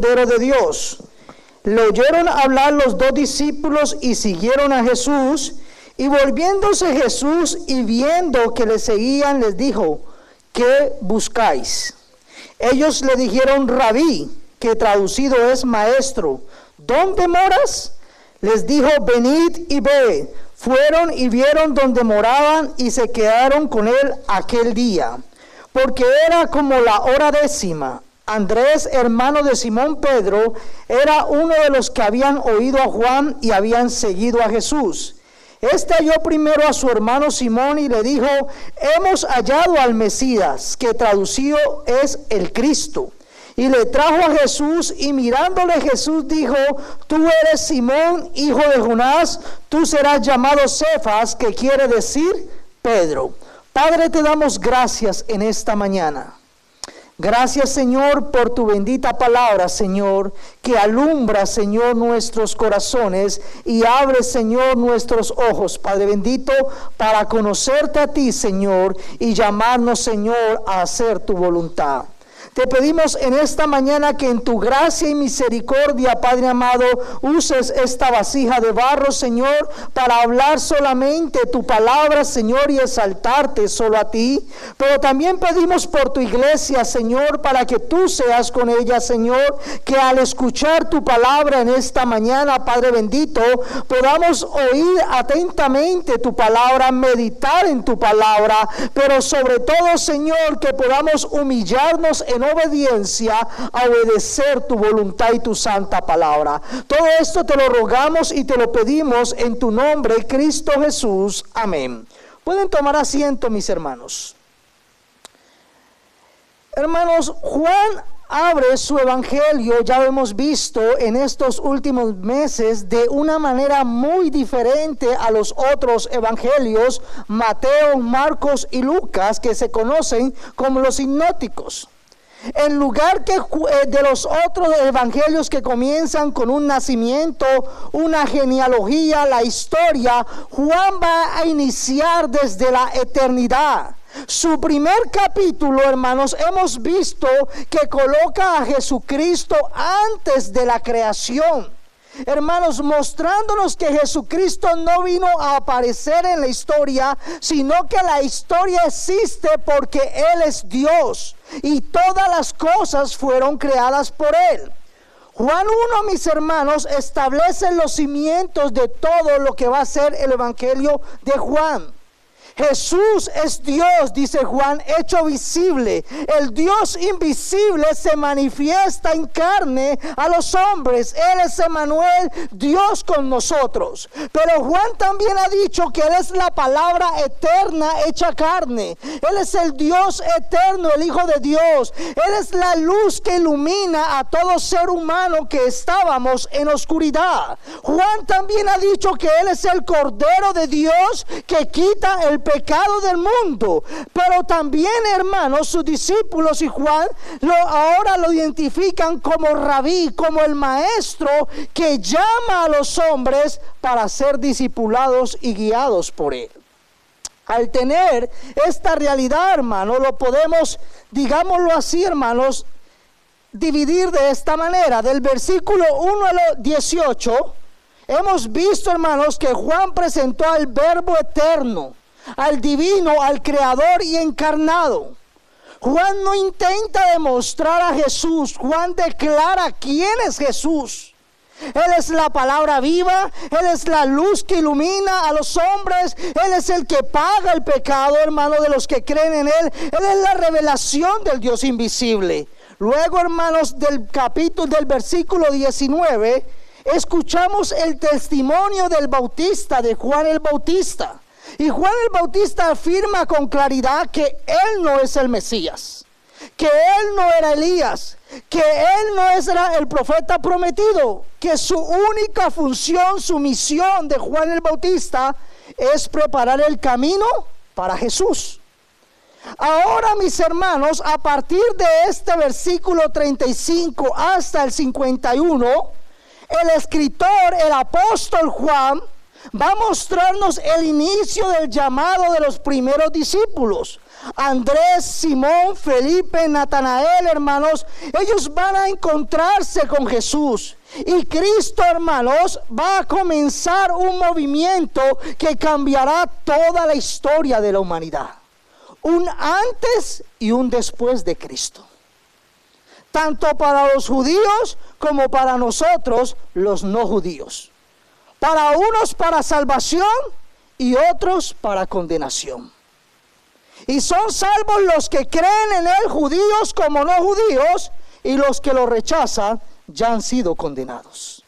Cordero de Dios. Le oyeron hablar los dos discípulos y siguieron a Jesús. Y volviéndose Jesús y viendo que le seguían, les dijo: ¿qué buscáis? Ellos le dijeron: Rabí, que traducido es maestro, ¿dónde moras? Les dijo: venid y ve. Fueron y vieron donde moraban y se quedaron con él aquel día, porque era como la hora 10. Andrés, hermano de Simón Pedro, era uno de los que habían oído a Juan y habían seguido a Jesús. Este halló primero a su hermano Simón y le dijo: hemos hallado al Mesías, que traducido es el Cristo. Y le trajo a Jesús, y mirándole Jesús dijo: tú eres Simón, hijo de Jonás, tú serás llamado Cefas, que quiere decir Pedro. Padre, te damos gracias en esta mañana. Gracias, Señor, por tu bendita palabra, Señor, que alumbra, Señor, nuestros corazones y abre, Señor, nuestros ojos, Padre bendito, para conocerte a ti, Señor, y llamarnos, Señor, a hacer tu voluntad. Te pedimos en esta mañana que en tu gracia y misericordia, Padre amado, uses esta vasija de barro, Señor, para hablar solamente tu palabra, Señor, y exaltarte solo a ti. Pero también pedimos por tu iglesia, Señor, para que tú seas con ella, Señor, que al escuchar tu palabra en esta mañana, Padre bendito, podamos oír atentamente tu palabra, meditar en tu palabra, pero sobre todo, Señor, que podamos humillarnos en obediencia a obedecer tu voluntad y tu santa palabra. Todo esto te lo rogamos y te lo pedimos en tu nombre, Cristo Jesús. Amén. Pueden tomar asiento, mis hermanos. Hermanos, Juan abre su evangelio, ya lo hemos visto en estos últimos meses, de una manera muy diferente a los otros evangelios, Mateo, Marcos y Lucas, que se conocen como los sinópticos. En lugar de los otros evangelios que comienzan con un nacimiento, una genealogía, la historia, Juan va a iniciar desde la eternidad. Su primer capítulo, hermanos, hemos visto que coloca a Jesucristo antes de la creación. Hermanos, mostrándonos que Jesucristo no vino a aparecer en la historia, sino que la historia existe porque Él es Dios y todas las cosas fueron creadas por Él. Juan 1, mis hermanos, establece los cimientos de todo lo que va a ser el evangelio de Juan. Jesús es Dios, dice Juan, hecho visible. El Dios invisible se manifiesta en carne a los hombres. Él es Emmanuel, Dios con nosotros. Pero Juan también ha dicho que Él es la palabra eterna hecha carne. Él es el Dios eterno, el Hijo de Dios. Él es la luz que ilumina a todo ser humano que estábamos en oscuridad. Juan también ha dicho que Él es el Cordero de Dios que quita el pecado del mundo. Pero también, hermanos, sus discípulos y Juan ahora lo identifican como Rabí, como el maestro que llama a los hombres para ser discipulados y guiados por él. Al tener esta realidad, hermanos, lo podemos, digámoslo así, hermanos, dividir de esta manera. Del versículo 1 al 18 hemos visto, hermanos, que Juan presentó al Verbo eterno, al divino, al creador y encarnado. Juan no intenta demostrar a Jesús. Juan declara quién es Jesús. Él es la palabra viva. Él es la luz que ilumina a los hombres. Él es el que paga el pecado, hermano, de los que creen en Él. Él es la revelación del Dios invisible. Luego, hermanos, del versículo 19, escuchamos el testimonio del Bautista, de Juan el Bautista. Y Juan el Bautista afirma con claridad que él no es el Mesías, que él no era Elías, que él no era el profeta prometido, que su única función, su misión de Juan el Bautista es preparar el camino para Jesús. Ahora, mis hermanos, a partir de este versículo 35 hasta el 51, el escritor, el apóstol Juan, Va a mostrarnos el inicio del llamado de los primeros discípulos. Andrés, Simón, Felipe, Natanael, hermanos, ellos van a encontrarse con Jesús. Y Cristo, hermanos, va a comenzar un movimiento que cambiará toda la historia de la humanidad. Un antes y un después de Cristo. Tanto para los judíos como para nosotros, los no judíos. Para unos para salvación y otros para condenación. Y son salvos los que creen en Él, judíos como no judíos, y los que lo rechazan ya han sido condenados.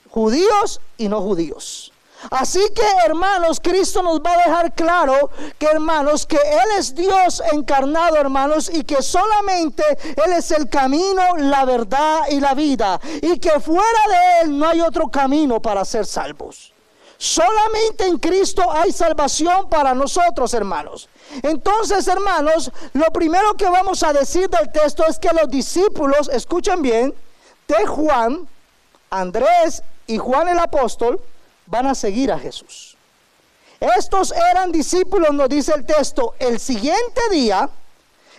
Judíos y no judíos. Así que, hermanos, Cristo nos va a dejar claro que, hermanos, que Él es Dios encarnado, hermanos, y que solamente Él es el camino, la verdad y la vida, y que fuera de Él no hay otro camino para ser salvos. Solamente en Cristo hay salvación para nosotros, hermanos. Entonces, hermanos, lo primero que vamos a decir del texto es que los discípulos, escuchen bien, de Juan, Andrés y Juan el apóstol, van a seguir a Jesús. Estos eran discípulos, nos dice el texto, el siguiente día,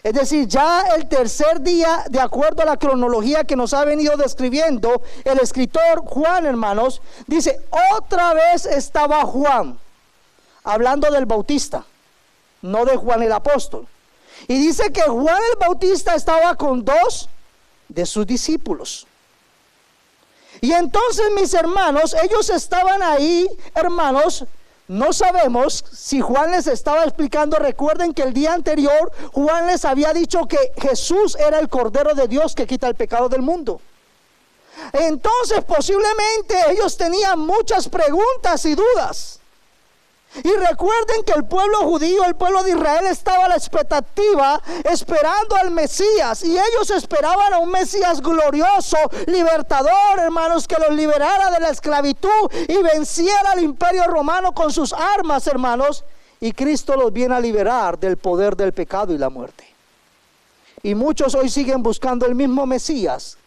es decir, ya el tercer día, de acuerdo a la cronología que nos ha venido describiendo el escritor Juan, hermanos, dice, otra vez estaba Juan, hablando del Bautista, no de Juan el apóstol. Y dice que Juan el Bautista estaba con dos de sus discípulos. Y entonces, mis hermanos, ellos estaban ahí, hermanos. No sabemos si Juan les estaba explicando. Recuerden que el día anterior Juan les había dicho que Jesús era el Cordero de Dios que quita el pecado del mundo. Entonces posiblemente ellos tenían muchas preguntas y dudas. Y recuerden que el pueblo judío, el pueblo de Israel, estaba a la expectativa, esperando al Mesías. Y ellos esperaban a un Mesías glorioso, libertador, hermanos, que los liberara de la esclavitud y venciera al imperio romano con sus armas, hermanos. Y Cristo los viene a liberar del poder del pecado y la muerte. Y muchos hoy siguen buscando el mismo Mesías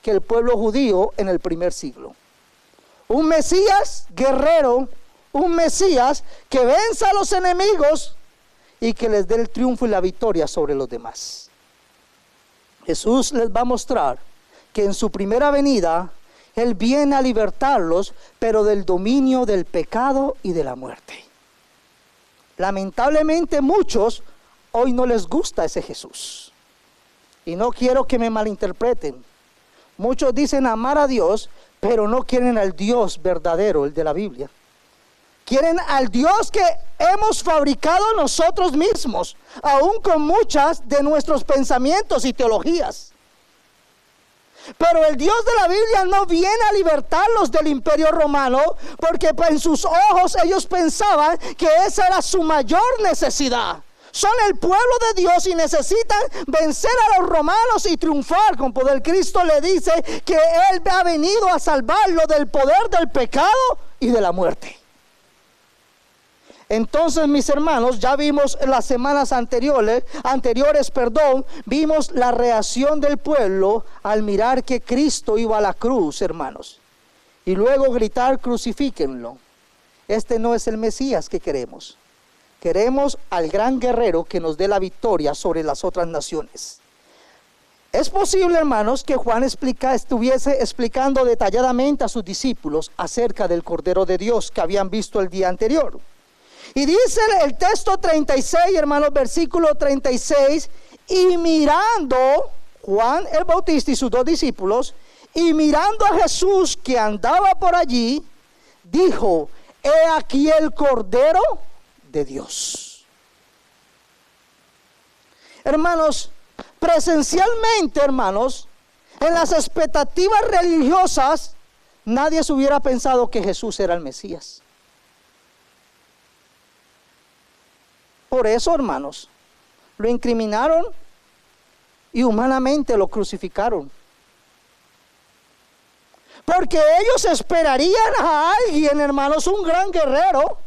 que el pueblo judío en el primer siglo. Un Mesías guerrero, un Mesías que venza a los enemigos y que les dé el triunfo y la victoria sobre los demás. Jesús les va a mostrar que en su primera venida Él viene a libertarlos, pero del dominio del pecado y de la muerte. Lamentablemente muchos hoy no les gusta ese Jesús. Y no quiero que me malinterpreten. Muchos dicen amar a Dios, pero no quieren al Dios verdadero, el de la Biblia. Quieren al Dios que hemos fabricado nosotros mismos, aún con muchas de nuestros pensamientos y teologías. Pero el Dios de la Biblia no viene a libertarlos del imperio romano, porque en sus ojos ellos pensaban que esa era su mayor necesidad. Son el pueblo de Dios y necesitan vencer a los romanos y triunfar con poder. Cristo le dice que Él ha venido a salvarlo del poder del pecado y de la muerte. Entonces, mis hermanos, ya vimos en las semanas anteriores, vimos la reacción del pueblo al mirar que Cristo iba a la cruz, hermanos. Y luego gritar, crucifíquenlo. Este no es el Mesías que queremos. Queremos al gran guerrero que nos dé la victoria sobre las otras naciones. Es posible, hermanos, que Juan estuviese explicando detalladamente a sus discípulos acerca del Cordero de Dios que habían visto el día anterior. Y dice el texto 36, hermanos, versículo 36, y mirando Juan el Bautista y sus dos discípulos, y mirando a Jesús que andaba por allí, dijo, he aquí el Cordero de Dios. Hermanos, presencialmente, hermanos, en las expectativas religiosas, nadie se hubiera pensado que Jesús era el Mesías. Por eso, hermanos, lo incriminaron y humanamente lo crucificaron. Porque ellos esperarían a alguien, hermanos, un gran guerrero.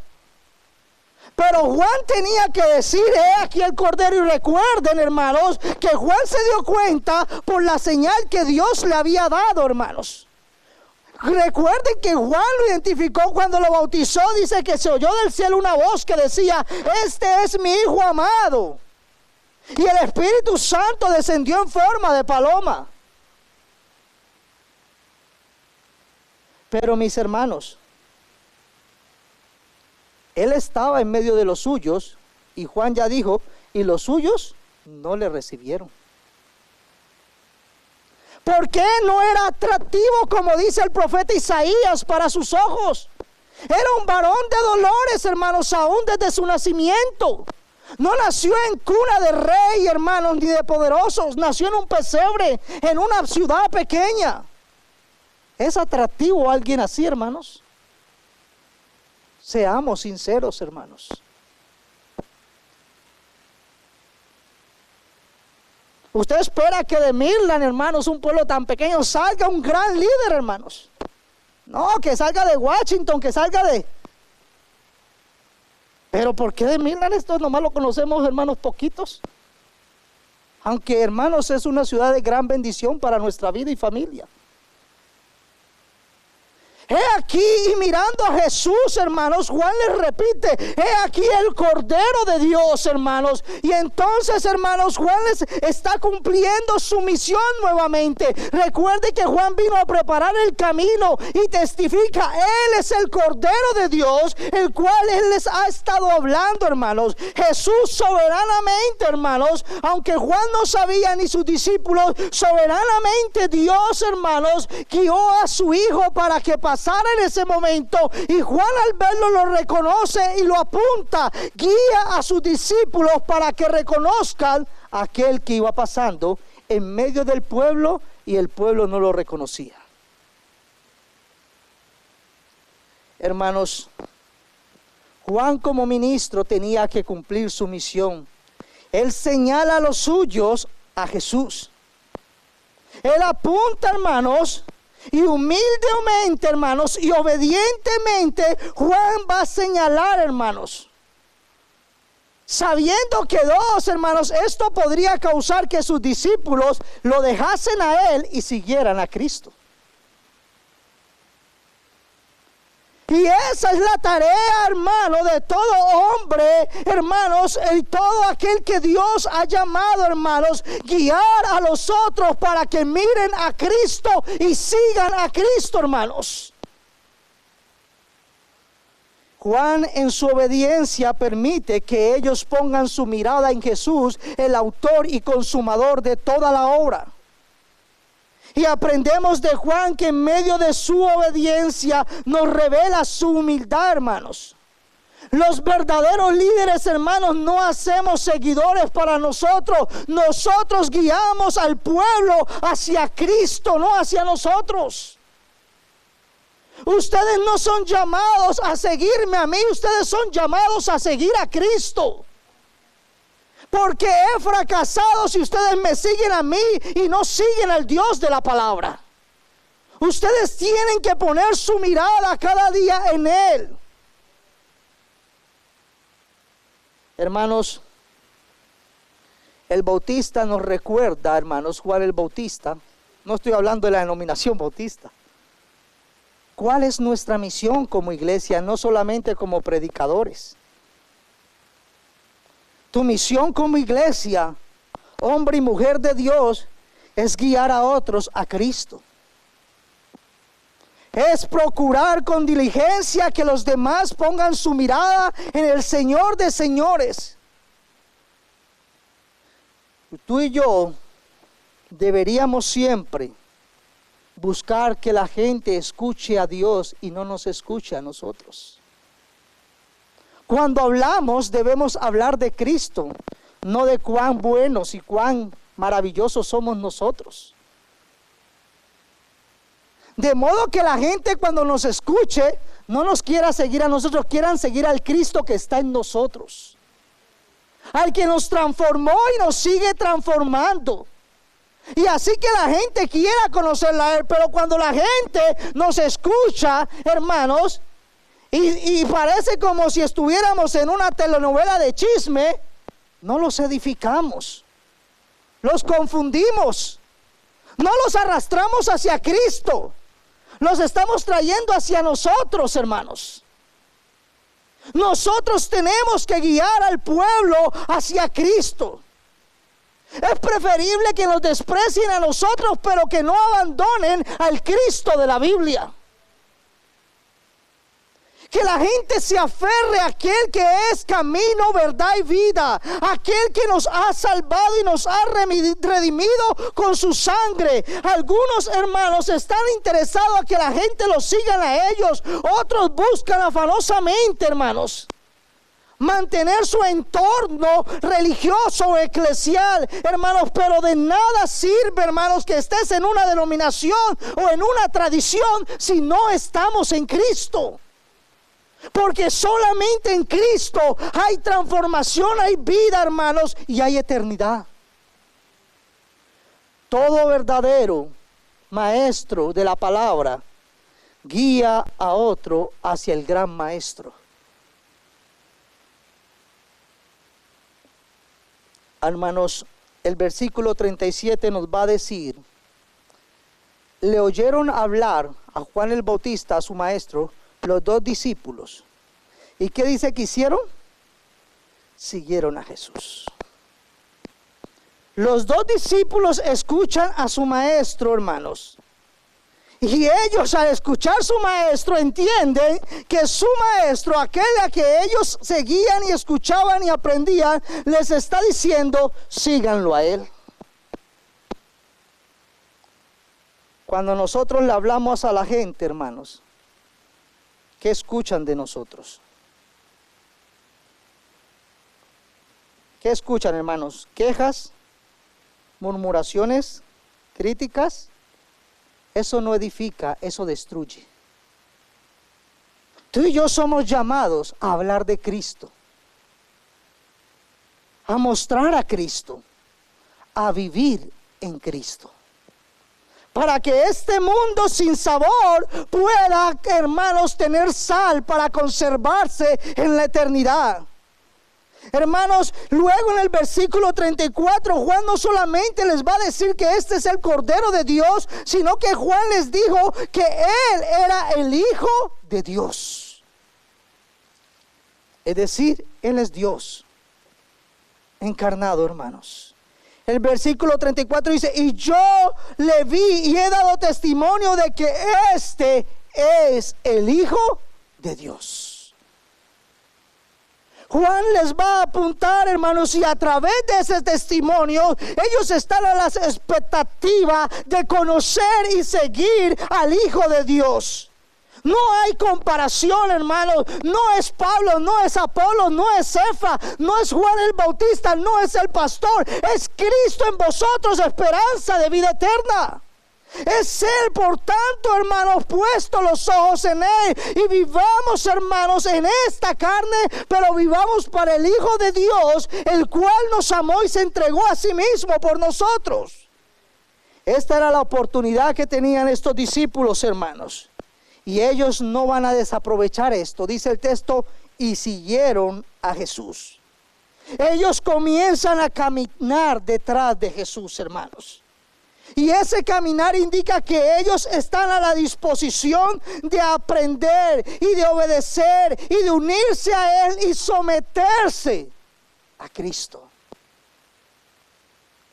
Pero Juan tenía que decir, aquí el Cordero. Y recuerden, hermanos, que Juan se dio cuenta por la señal que Dios le había dado, hermanos. Recuerden que Juan lo identificó cuando lo bautizó. Dice que se oyó del cielo una voz que decía: este es mi Hijo amado. Y el Espíritu Santo descendió en forma de paloma. Pero mis hermanos, Él estaba en medio de los suyos, y Juan ya dijo, y los suyos no le recibieron. ¿Por qué no era atractivo, como dice el profeta Isaías, para sus ojos? Era un varón de dolores, hermanos, aún desde su nacimiento. No nació en cuna de rey, hermanos, ni de poderosos. Nació en un pesebre, en una ciudad pequeña. ¿Es atractivo alguien así, hermanos? Seamos sinceros, hermanos. Usted espera que de Midland, hermanos, un pueblo tan pequeño, salga un gran líder, hermanos. No, que salga de Washington, que salga de... Pero ¿por qué de Midland? Esto nomás lo conocemos, hermanos, poquitos. Aunque, hermanos, es una ciudad de gran bendición para nuestra vida y familia. He aquí, y mirando a Jesús, hermanos, Juan les repite: he aquí el Cordero de Dios, hermanos. Y entonces, hermanos, Juan les está cumpliendo su misión nuevamente. Recuerde que Juan vino a preparar el camino y testifica: Él es el Cordero de Dios, el cual Él les ha estado hablando, hermanos. Jesús soberanamente, hermanos, aunque Juan no sabía ni sus discípulos, soberanamente Dios, hermanos, guió a su Hijo para que pasara en ese momento, y Juan al verlo lo reconoce y lo apunta, guía a sus discípulos para que reconozcan a aquel que iba pasando en medio del pueblo, y el pueblo no lo reconocía. Hermanos, Juan como ministro tenía que cumplir su misión. Él señala a los suyos a Jesús. Él apunta, hermanos, y humildemente, hermanos, y obedientemente Juan va a señalar, hermanos, sabiendo que hermanos, esto podría causar que sus discípulos lo dejasen a Él y siguieran a Cristo. Y esa es la tarea, hermano, de todo hombre, hermanos, y todo aquel que Dios ha llamado, hermanos, guiar a los otros para que miren a Cristo y sigan a Cristo, hermanos. Juan, en su obediencia, permite que ellos pongan su mirada en Jesús, el autor y consumador de toda la obra. Y aprendemos de Juan que en medio de su obediencia nos revela su humildad, hermanos. Los verdaderos líderes, hermanos, no hacemos seguidores para nosotros. Nosotros guiamos al pueblo hacia Cristo, no hacia nosotros. Ustedes no son llamados a seguirme a mí, ustedes son llamados a seguir a Cristo. Porque he fracasado si ustedes me siguen a mí y no siguen al Dios de la palabra. Ustedes tienen que poner su mirada cada día en Él. Hermanos, el Bautista nos recuerda, hermanos, Juan el Bautista. No estoy hablando de la denominación bautista. ¿Cuál es nuestra misión como iglesia? No solamente como predicadores. Tu misión como iglesia, hombre y mujer de Dios, es guiar a otros a Cristo. Es procurar con diligencia que los demás pongan su mirada en el Señor de señores. Tú y yo deberíamos siempre buscar que la gente escuche a Dios y no nos escuche a nosotros. Cuando hablamos debemos hablar de Cristo, no de cuán buenos y cuán maravillosos somos nosotros. De modo que la gente cuando nos escuche no nos quiera seguir a nosotros, quieran seguir al Cristo que está en nosotros, al que nos transformó y nos sigue transformando. Y así que la gente quiera conocerla a Él, pero cuando la gente nos escucha, hermanos, y parece como si estuviéramos en una telenovela de chisme, no los edificamos, los confundimos, no los arrastramos hacia Cristo. Los estamos trayendo hacia nosotros, hermanos. Nosotros tenemos que guiar al pueblo hacia Cristo. Es preferible que nos desprecien a nosotros, pero que no abandonen al Cristo de la Biblia. Que la gente se aferre a aquel que es camino, verdad y vida. Aquel que nos ha salvado y nos ha redimido con su sangre. Algunos hermanos están interesados a que la gente los siga a ellos. Otros buscan afanosamente, hermanos, mantener su entorno religioso o eclesial, hermanos, pero de nada sirve, hermanos, que estés en una denominación o en una tradición si no estamos en Cristo. Porque solamente en Cristo hay transformación, hay vida, hermanos, y hay eternidad. Todo verdadero maestro de la palabra guía a otro hacia el gran maestro. Hermanos, el versículo 37 nos va a decir: le oyeron hablar a Juan el Bautista, a su maestro, los dos discípulos. ¿Y qué dice que hicieron? Siguieron a Jesús. Los dos discípulos escuchan a su maestro, hermanos. Y ellos, al escuchar su maestro, entienden que su maestro, aquel a que ellos seguían y escuchaban y aprendían, les está diciendo: síganlo a él. Cuando nosotros le hablamos a la gente, hermanos, ¿qué escuchan de nosotros? ¿Qué escuchan, hermanos? ¿Quejas? ¿Murmuraciones? ¿Críticas? Eso no edifica, eso destruye. Tú y yo somos llamados a hablar de Cristo, a mostrar a Cristo, a vivir en Cristo, para que este mundo sin sabor pueda, hermanos, tener sal para conservarse en la eternidad. Hermanos, luego en el versículo 34, Juan no solamente les va a decir que este es el Cordero de Dios, sino que Juan les dijo que Él era el Hijo de Dios. Es decir, Él es Dios encarnado, hermanos. El versículo 34 dice: y yo le vi y he dado testimonio de que este es el Hijo de Dios. Juan les va a apuntar, hermanos, y a través de ese testimonio ellos están a la expectativa de conocer y seguir al Hijo de Dios. No hay comparación, hermanos. No es Pablo, no es Apolo, no es Cefa, no es Juan el Bautista, no es el pastor. Es Cristo en vosotros, esperanza de vida eterna. Es Él, por tanto, hermanos, puesto los ojos en Él. Y vivamos, hermanos, en esta carne, pero vivamos para el Hijo de Dios, el cual nos amó y se entregó a sí mismo por nosotros. Esta era la oportunidad que tenían estos discípulos, hermanos, y ellos no van a desaprovechar esto. Dice el texto: y siguieron a Jesús. Ellos comienzan a caminar detrás de Jesús, hermanos. Y ese caminar indica que ellos están a la disposición de aprender y de obedecer y de unirse a Él y someterse a Cristo.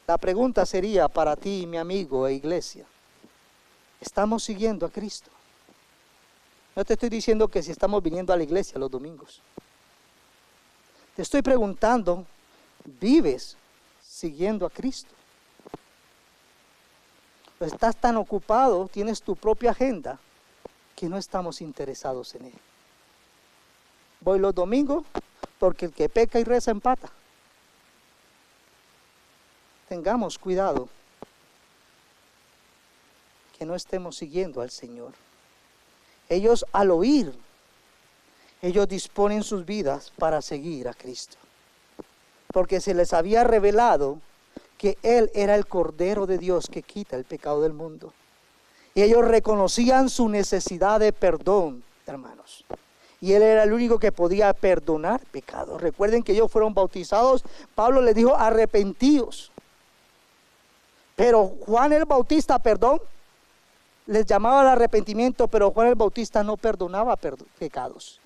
La pregunta sería para ti, mi amigo e iglesia: ¿estamos siguiendo a Cristo? No te estoy diciendo que si estamos viniendo a la iglesia los domingos. Te estoy preguntando: ¿vives siguiendo a Cristo? Estás tan ocupado, tienes tu propia agenda, que no estamos interesados en Él. Voy los domingos porque el que peca y reza empata. Tengamos cuidado que no estemos siguiendo al Señor. Ellos, al oír, ellos disponen sus vidas para seguir a Cristo, porque se les había revelado que Él era el Cordero de Dios que quita el pecado del mundo. Y ellos reconocían su necesidad de perdón, hermanos. Y Él era el único que podía perdonar pecados. Recuerden que ellos fueron bautizados. Pablo les dijo: arrepentíos. Pero Juan el Bautista, perdón, les llamaba al arrepentimiento, pero Juan el Bautista no perdonaba pecados.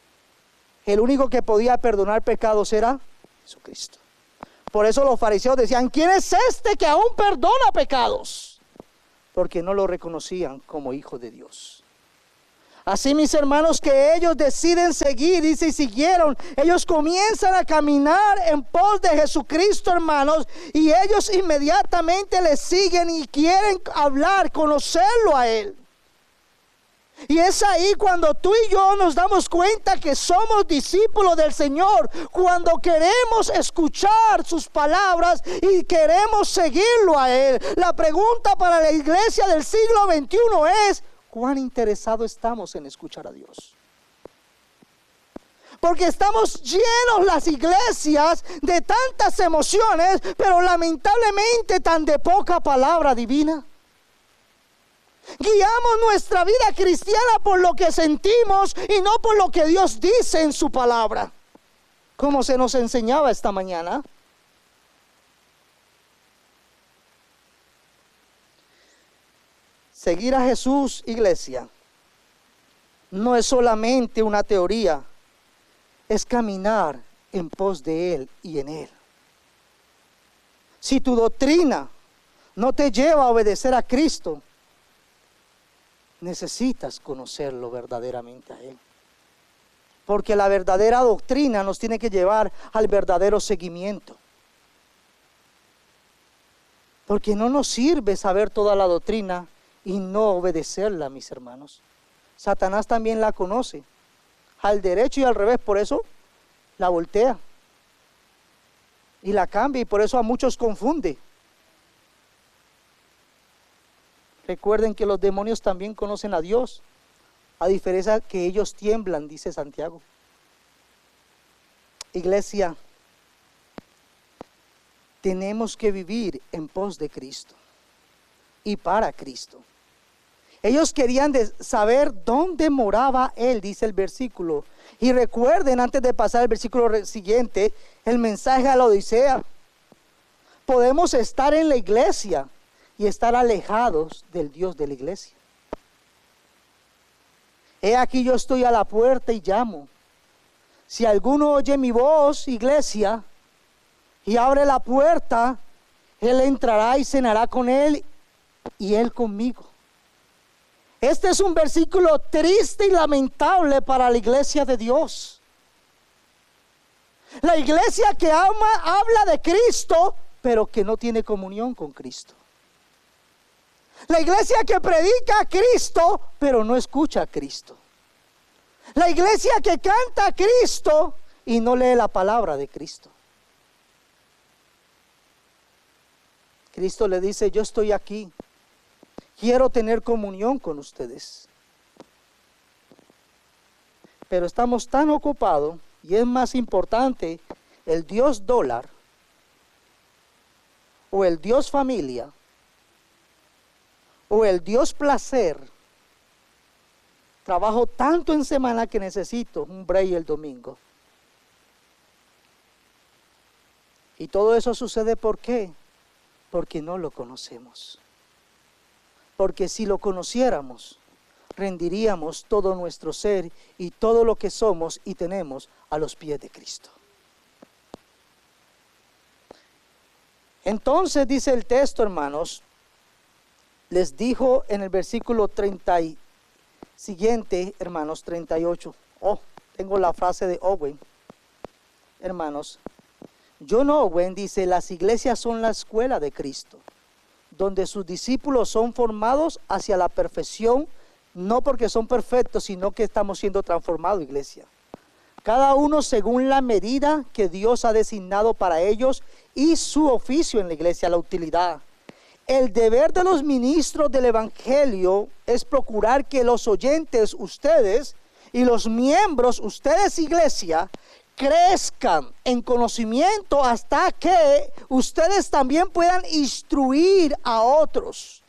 El único que podía perdonar pecados era Jesucristo. Por eso los fariseos decían, ¿quién es este que aún perdona pecados? Porque no lo reconocían como hijo de Dios. Así, mis hermanos, que ellos deciden seguir, dice, y siguieron. Ellos comienzan a caminar en pos de Jesucristo, hermanos, y ellos inmediatamente le siguen y quieren hablar, conocerlo a Él. Y es ahí cuando tú y yo nos damos cuenta que somos discípulos del Señor, cuando queremos escuchar sus palabras y queremos seguirlo a Él. La pregunta para la iglesia del siglo XXI es, ¿cuán interesados estamos en escuchar a Dios? Porque estamos llenos las iglesias de tantas emociones, pero lamentablemente tan de poca palabra divina. Guiamos nuestra vida cristiana por lo que sentimos y no por lo que Dios dice en su palabra, como se nos enseñaba esta mañana. Seguir a Jesús, iglesia, no es solamente una teoría, es caminar en pos de Él y en Él. Si tu doctrina no te lleva a obedecer a Cristo, necesitas conocerlo verdaderamente a Él. Porque la verdadera doctrina nos tiene que llevar al verdadero seguimiento. Porque no nos sirve saber toda la doctrina y no obedecerla, mis hermanos. Satanás también la conoce, al derecho y al revés, por eso la voltea y la cambia, y por eso a muchos confunde. Recuerden que los demonios también conocen a Dios, a diferencia que ellos tiemblan, dice Santiago. Iglesia, tenemos que vivir en pos de Cristo y para Cristo. Ellos querían saber dónde moraba Él, dice el versículo. Y recuerden, antes de pasar al versículo siguiente, el mensaje a la Odisea. Podemos estar en la iglesia y estar alejados del Dios de la iglesia. He aquí, yo estoy a la puerta y llamo. Si alguno oye mi voz, iglesia, y abre la puerta, Él entrará y cenará con Él y Él conmigo. Este es un versículo triste y lamentable para la iglesia de Dios. La iglesia que habla de Cristo, pero que no tiene comunión con Cristo. La iglesia que predica a Cristo, pero no escucha a Cristo. La iglesia que canta a Cristo y no lee la palabra de Cristo. Cristo le dice, yo estoy aquí. Quiero tener comunión con ustedes. Pero estamos tan ocupados y es más importante el Dios dólar o el Dios familia o el Dios placer. Trabajo tanto en semana que necesito un break el domingo. Y todo eso sucede ¿por qué? Porque no lo conocemos. Porque si lo conociéramos, rendiríamos todo nuestro ser y todo lo que somos y tenemos a los pies de Cristo. Entonces dice el texto, hermanos, les dijo en el versículo 30 siguiente, hermanos, 38. Tengo la frase de Owen. Hermanos, John Owen dice, las iglesias son la escuela de Cristo, donde sus discípulos son formados hacia la perfección, no porque son perfectos, sino que estamos siendo transformados, iglesia. Cada uno según la medida que Dios ha designado para ellos y su oficio en la iglesia, la utilidad. El deber de los ministros del evangelio es procurar que los oyentes, ustedes, y los miembros, ustedes, iglesia, crezcan en conocimiento hasta que ustedes también puedan instruir a otros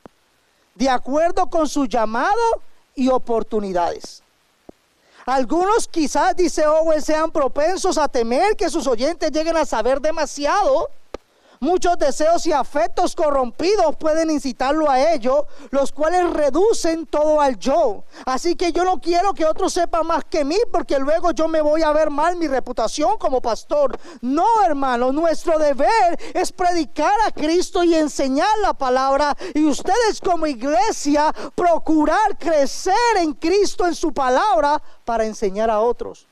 de acuerdo con su llamado y oportunidades. Algunos quizás, dice Owen, sean propensos a temer que sus oyentes lleguen a saber demasiado, Muchos deseos y afectos corrompidos pueden incitarlo a ello, los cuales reducen todo al yo. Así que yo no quiero que otro sepa más que mí, porque luego yo me voy a ver mal mi reputación como pastor. No, hermano, nuestro deber es predicar a Cristo y enseñar la palabra. Y ustedes como iglesia procurar crecer en Cristo, en su palabra, para enseñar a otros.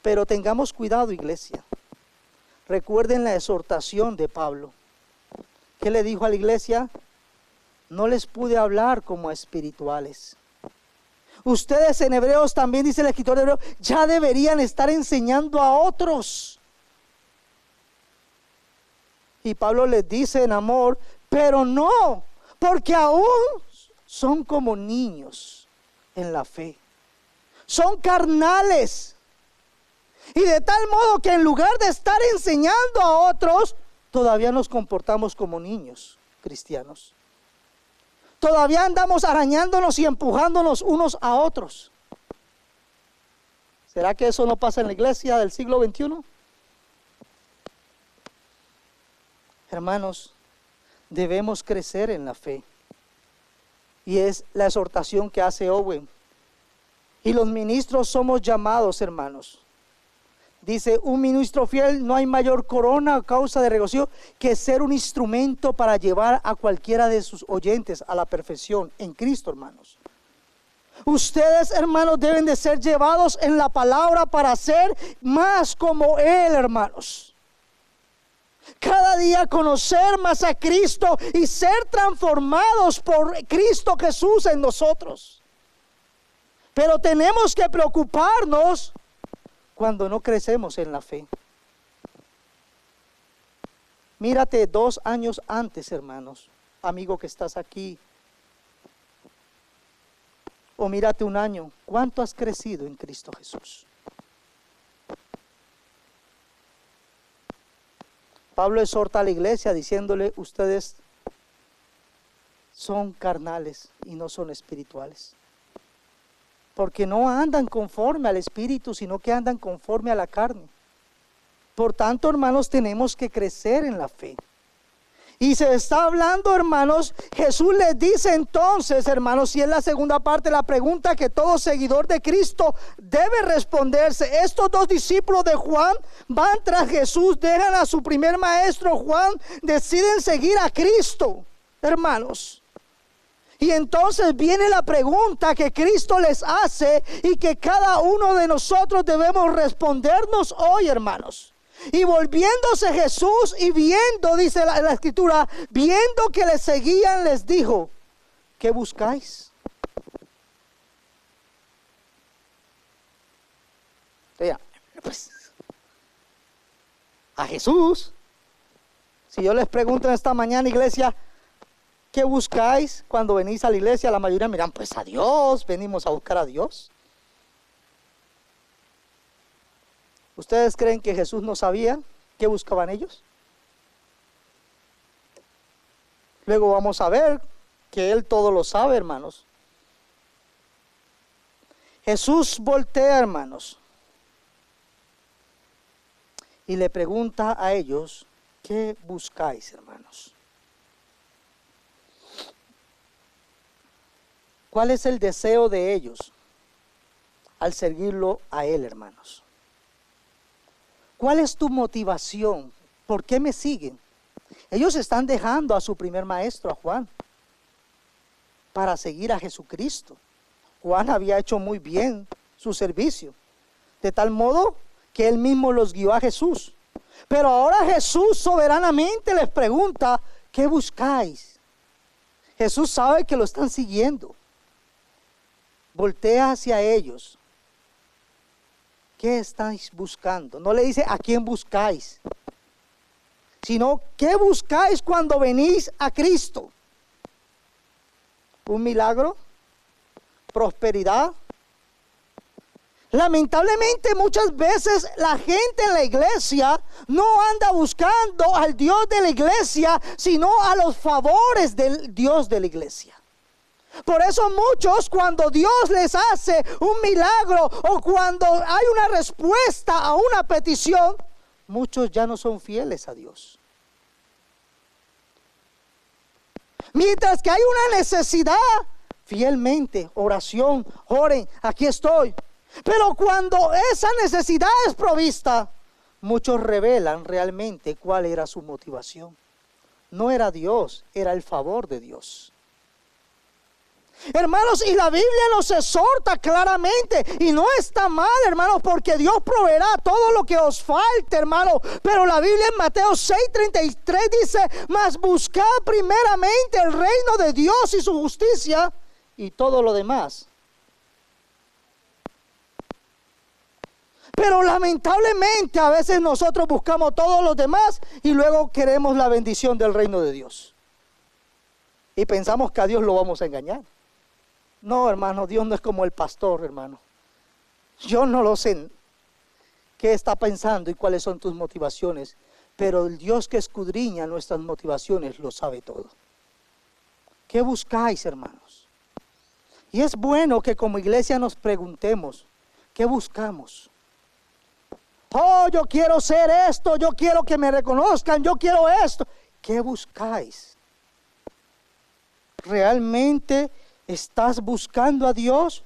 Pero tengamos cuidado, iglesia. Recuerden la exhortación de Pablo. ¿Qué le dijo a la iglesia? No les pude hablar como a espirituales. Ustedes en Hebreos también, dice el escritor de Hebreos, ya deberían estar enseñando a otros. Y Pablo les dice en amor, pero no, porque aún son como niños en la fe. Son carnales. Y de tal modo que en lugar de estar enseñando a otros, todavía nos comportamos como niños cristianos. Todavía andamos arañándonos y empujándonos unos a otros. ¿Será que eso no pasa en la iglesia del siglo XXI? Hermanos, debemos crecer en la fe. Y es la exhortación que hace Owen. Y los ministros somos llamados, hermanos. Dice, un ministro fiel, no hay mayor corona o causa de regocijo que ser un instrumento para llevar a cualquiera de sus oyentes a la perfección en Cristo, hermanos. Ustedes, hermanos, deben de ser llevados en la palabra para ser más como Él, hermanos. Cada día conocer más a Cristo y ser transformados por Cristo Jesús en nosotros. Pero tenemos que preocuparnos cuando no crecemos en la fe. Mírate 2 años antes, hermanos, amigo que estás aquí. O mírate 1 año. ¿Cuánto has crecido en Cristo Jesús? Pablo exhorta a la iglesia diciéndole, ustedes son carnales y no son espirituales. Porque no andan conforme al espíritu, sino que andan conforme a la carne. Por tanto, hermanos, tenemos que crecer en la fe. Y se está hablando, hermanos, Jesús les dice entonces, hermanos, y es la segunda parte de la pregunta que todo seguidor de Cristo debe responderse. Estos 2 discípulos de Juan van tras Jesús, dejan a su primer maestro Juan, deciden seguir a Cristo, hermanos. Y entonces viene la pregunta que Cristo les hace y que cada uno de nosotros debemos respondernos hoy, hermanos. Y volviéndose Jesús y viendo, dice la escritura, viendo que les seguían, les dijo, ¿qué buscáis? Vea, pues, a Jesús. Si yo les pregunto en esta mañana, iglesia, ¿qué buscáis cuando venís a la iglesia? La mayoría miran, pues a Dios, venimos a buscar a Dios. ¿Ustedes creen que Jesús no sabía qué buscaban ellos? Luego vamos a ver que Él todo lo sabe, hermanos. Jesús voltea, hermanos, y le pregunta a ellos, ¿qué buscáis, hermanos? ¿Cuál es el deseo de ellos al seguirlo a Él, hermanos? ¿Cuál es tu motivación? ¿Por qué me siguen? Ellos están dejando a su primer maestro, a Juan, para seguir a Jesucristo. Juan había hecho muy bien su servicio, de tal modo que él mismo los guió a Jesús. Pero ahora Jesús soberanamente les pregunta, ¿qué buscáis? Jesús sabe que lo están siguiendo. Voltea hacia ellos. ¿Qué estáis buscando? No le dice a quién buscáis, sino ¿qué buscáis cuando venís a Cristo? ¿Un milagro? ¿Prosperidad? Lamentablemente muchas veces la gente en la iglesia no anda buscando al Dios de la iglesia, sino a los favores del Dios de la iglesia. Por eso muchos, cuando Dios les hace un milagro o cuando hay una respuesta a una petición, muchos ya no son fieles a Dios. Mientras que hay una necesidad, fielmente, oración, oren, aquí estoy. Pero cuando esa necesidad es provista, muchos revelan realmente cuál era su motivación. No era Dios, era el favor de Dios. Hermanos, y la Biblia nos exhorta claramente, y no está mal, hermanos, porque Dios proveerá todo lo que os falte, hermano. Pero la Biblia en Mateo 6:33 dice: mas buscad primeramente el reino de Dios y su justicia, y todo lo demás. Pero lamentablemente a veces nosotros buscamos todos los demás y luego queremos la bendición del reino de Dios. Y pensamos que a Dios lo vamos a engañar. No, hermano, Dios no es como el pastor, hermano. Yo no lo sé qué está pensando y cuáles son tus motivaciones, pero el Dios que escudriña nuestras motivaciones lo sabe todo. ¿Qué buscáis, hermanos? Y es bueno que como iglesia nos preguntemos, ¿qué buscamos? Oh, yo quiero ser esto, yo quiero que me reconozcan, yo quiero esto. ¿Qué buscáis? ¿Realmente estás buscando a Dios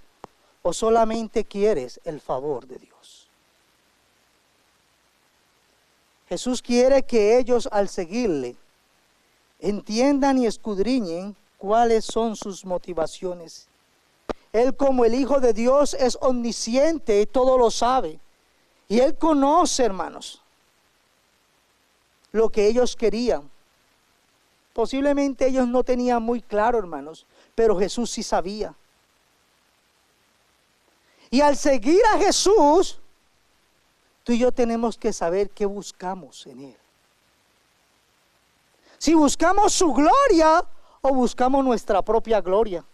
o solamente quieres el favor de Dios? Jesús quiere que ellos, al seguirle, entiendan y escudriñen cuáles son sus motivaciones. Él, como el Hijo de Dios, es omnisciente y todo lo sabe. Y Él conoce, hermanos, lo que ellos querían. Posiblemente ellos no tenían muy claro, hermanos, pero Jesús sí sabía. Y al seguir a Jesús, tú y yo tenemos que saber qué buscamos en Él. Si buscamos su gloria o buscamos nuestra propia gloria.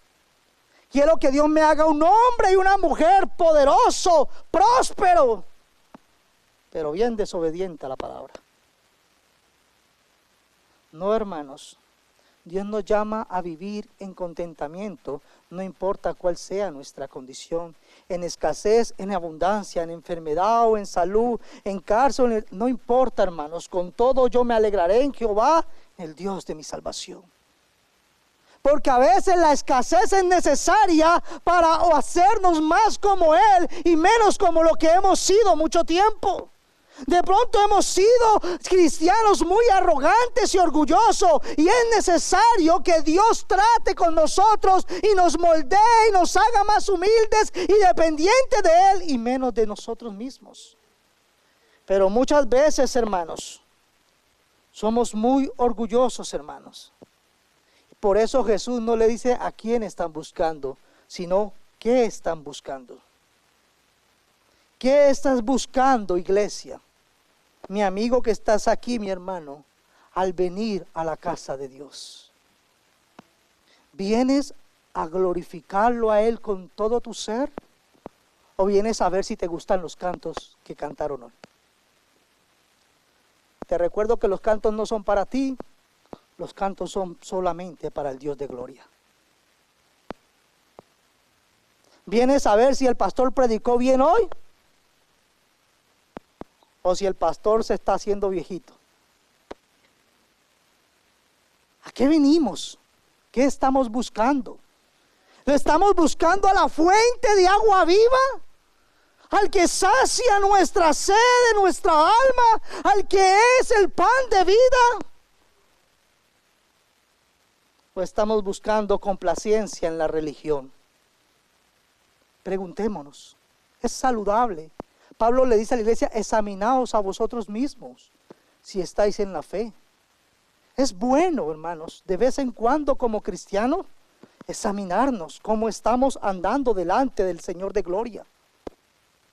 Quiero que Dios me haga un hombre y una mujer poderoso, próspero, pero bien desobediente a la palabra. No, hermanos, Dios nos llama a vivir en contentamiento, no importa cuál sea nuestra condición, en escasez, en abundancia, en enfermedad o en salud, en cárcel, no importa, hermanos, con todo yo me alegraré en Jehová, el Dios de mi salvación. Porque a veces la escasez es necesaria para hacernos más como Él y menos como lo que hemos sido mucho tiempo. De pronto hemos sido cristianos muy arrogantes y orgullosos, y es necesario que Dios trate con nosotros y nos moldee y nos haga más humildes y dependientes de Él y menos de nosotros mismos. Pero muchas veces, hermanos, somos muy orgullosos, hermanos. Por eso Jesús no le dice a quién están buscando, sino qué están buscando. ¿Qué estás buscando, iglesia? Mi amigo que estás aquí, mi hermano, al venir a la casa de Dios, ¿vienes a glorificarlo a Él con todo tu ser? ¿O vienes a ver si te gustan los cantos que cantaron hoy? Te recuerdo que los cantos no son para ti, los cantos son solamente para el Dios de gloria. ¿Vienes a ver si el pastor predicó bien hoy? O si el pastor se está haciendo viejito. ¿A qué venimos? ¿Qué estamos buscando? ¿Le estamos buscando a la fuente de agua viva? Al que sacia nuestra sed, nuestra alma, al que es el pan de vida. ¿O estamos buscando complacencia en la religión? Preguntémonos, ¿es saludable? Pablo le dice a la iglesia: examinaos a vosotros mismos si estáis en la fe. Es bueno, hermanos, de vez en cuando como cristianos, examinarnos cómo estamos andando delante del Señor de gloria.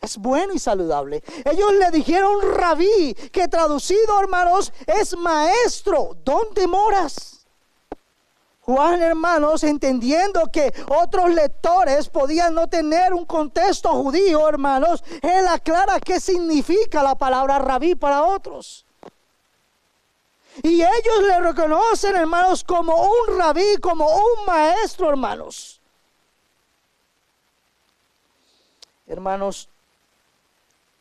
Es bueno y saludable. Ellos le dijeron rabí, que traducido, hermanos, es maestro. ¿Dónde moras? Juan, hermanos, entendiendo que otros lectores podían no tener un contexto judío, hermanos, él aclara qué significa la palabra rabí para otros. Y ellos le reconocen, hermanos, como un rabí, como un maestro, hermanos. Hermanos,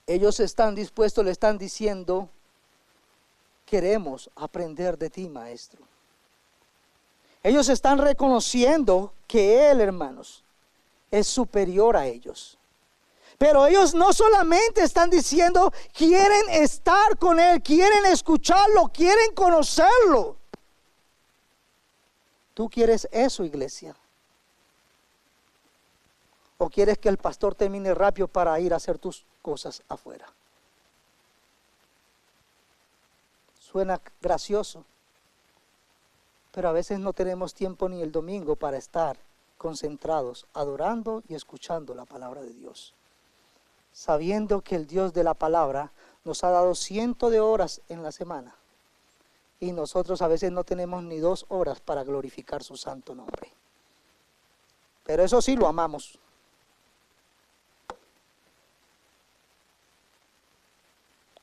ellos están dispuestos, le están diciendo: queremos aprender de ti, maestro. Ellos están reconociendo que Él, hermanos, es superior a ellos. Pero ellos no solamente están diciendo, quieren estar con Él, quieren escucharlo, quieren conocerlo. ¿Tú quieres eso, iglesia? ¿O quieres que el pastor termine rápido para ir a hacer tus cosas afuera? Suena gracioso, pero a veces no tenemos tiempo ni el domingo para estar concentrados, adorando y escuchando la palabra de Dios. Sabiendo que el Dios de la palabra nos ha dado cientos de horas en la semana. Y nosotros a veces no tenemos ni 2 horas para glorificar su santo nombre. Pero eso sí lo amamos.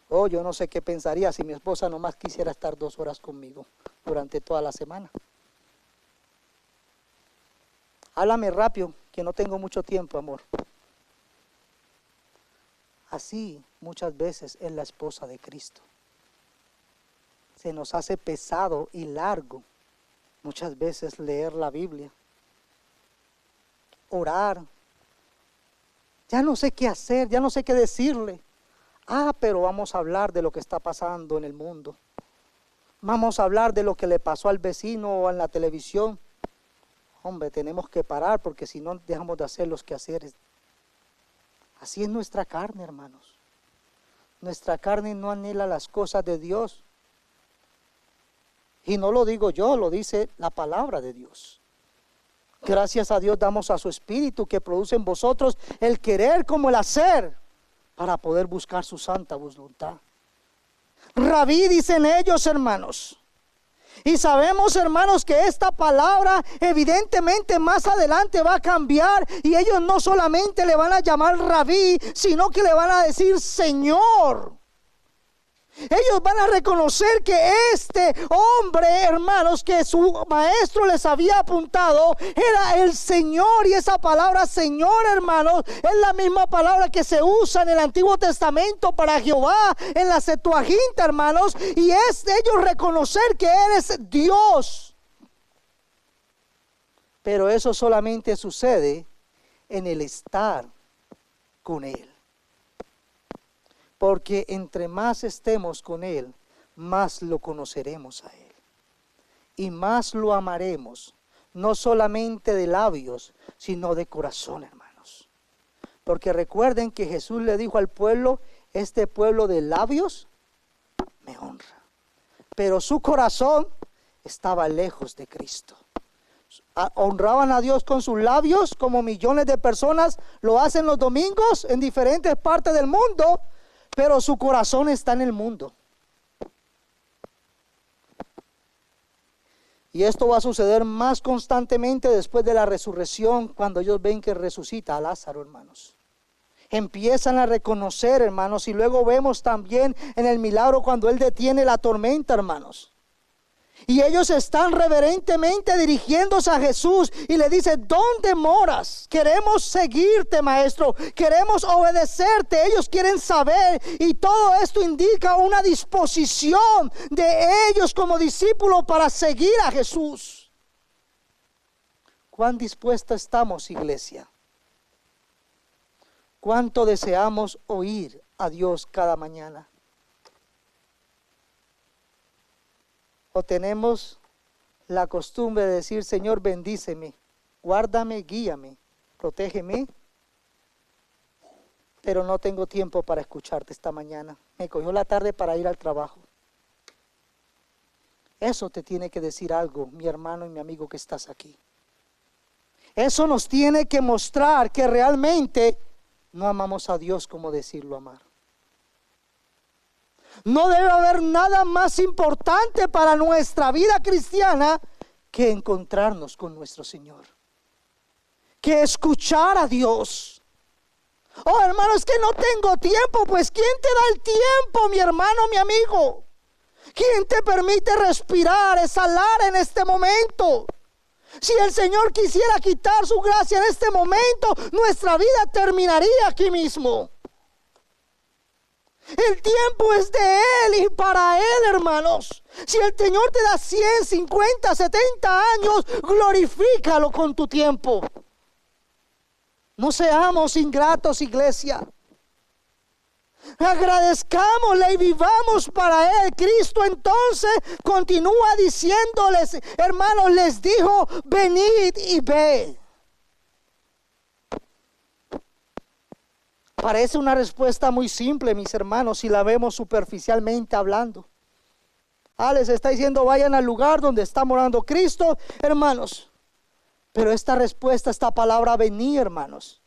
Oh, yo no sé qué pensaría si mi esposa nomás quisiera estar 2 horas conmigo durante toda la semana. Háblame rápido, que no tengo mucho tiempo, amor. Así muchas veces es la esposa de Cristo. Se nos hace pesado y largo muchas veces leer la Biblia, orar. Ya no sé qué hacer, ya no sé qué decirle. Pero vamos a hablar de lo que está pasando en el mundo. Vamos a hablar de lo que le pasó al vecino o en la televisión. Hombre, tenemos que parar porque si no dejamos de hacer los quehaceres. Así es nuestra carne, hermanos. Nuestra carne no anhela las cosas de Dios. Y no lo digo yo, lo dice la palabra de Dios. Gracias a Dios damos a su Espíritu que produce en vosotros el querer como el hacer, para poder buscar su santa voluntad. Rabí, dicen ellos, hermanos. Y sabemos, hermanos, que esta palabra evidentemente más adelante va a cambiar. Y ellos no solamente le van a llamar Rabí, sino que le van a decir Señor. Ellos van a reconocer que este hombre, hermanos, que su maestro les había apuntado, era el Señor. Y esa palabra Señor, hermanos, es la misma palabra que se usa en el Antiguo Testamento para Jehová, en la Septuaginta, hermanos. Y es ellos reconocer que Él es Dios. Pero eso solamente sucede en el estar con Él. Porque entre más estemos con Él, más lo conoceremos a Él. Y más lo amaremos, no solamente de labios, sino de corazón, hermanos. Porque recuerden que Jesús le dijo al pueblo, este pueblo de labios me honra. Pero su corazón estaba lejos de Cristo. Honraban a Dios con sus labios, como millones de personas lo hacen los domingos en diferentes partes del mundo. Pero su corazón está en el mundo. Y esto va a suceder más constantemente después de la resurrección, cuando ellos ven que resucita a Lázaro, hermanos. Empiezan a reconocer, hermanos, y luego vemos también en el milagro cuando Él detiene la tormenta, hermanos. Y ellos están reverentemente dirigiéndose a Jesús y le dicen, ¿dónde moras? Queremos seguirte, maestro, queremos obedecerte. Ellos quieren saber, y todo esto indica una disposición de ellos como discípulos para seguir a Jesús. ¿Cuán dispuesta estamos, iglesia? ¿Cuánto deseamos oír a Dios cada mañana? ¿O tenemos la costumbre de decir, Señor, bendíceme, guárdame, guíame, protégeme? Pero no tengo tiempo para escucharte esta mañana. Me cogió la tarde para ir al trabajo. Eso te tiene que decir algo, mi hermano y mi amigo que estás aquí. Eso nos tiene que mostrar que realmente no amamos a Dios como decirlo amar. No debe haber nada más importante para nuestra vida cristiana que encontrarnos con nuestro Señor, que escuchar a Dios. Oh, hermano, es que no tengo tiempo. Pues ¿quién te da el tiempo, mi hermano, mi amigo? ¿Quién te permite respirar, exhalar en este momento? Si el Señor quisiera quitar su gracia en este momento, nuestra vida terminaría aquí mismo. El tiempo es de Él y para Él, hermanos. Si el Señor te da 100, 50, 70 años, glorifícalo con tu tiempo. No seamos ingratos, iglesia. Agradezcámosle y vivamos para Él. Cristo entonces continúa diciéndoles, hermanos, les dijo, venid y ved. Parece una respuesta muy simple, mis hermanos, si la vemos superficialmente hablando. Les está diciendo, vayan al lugar donde está morando Cristo, hermanos. Pero esta respuesta, esta palabra venir, hermanos,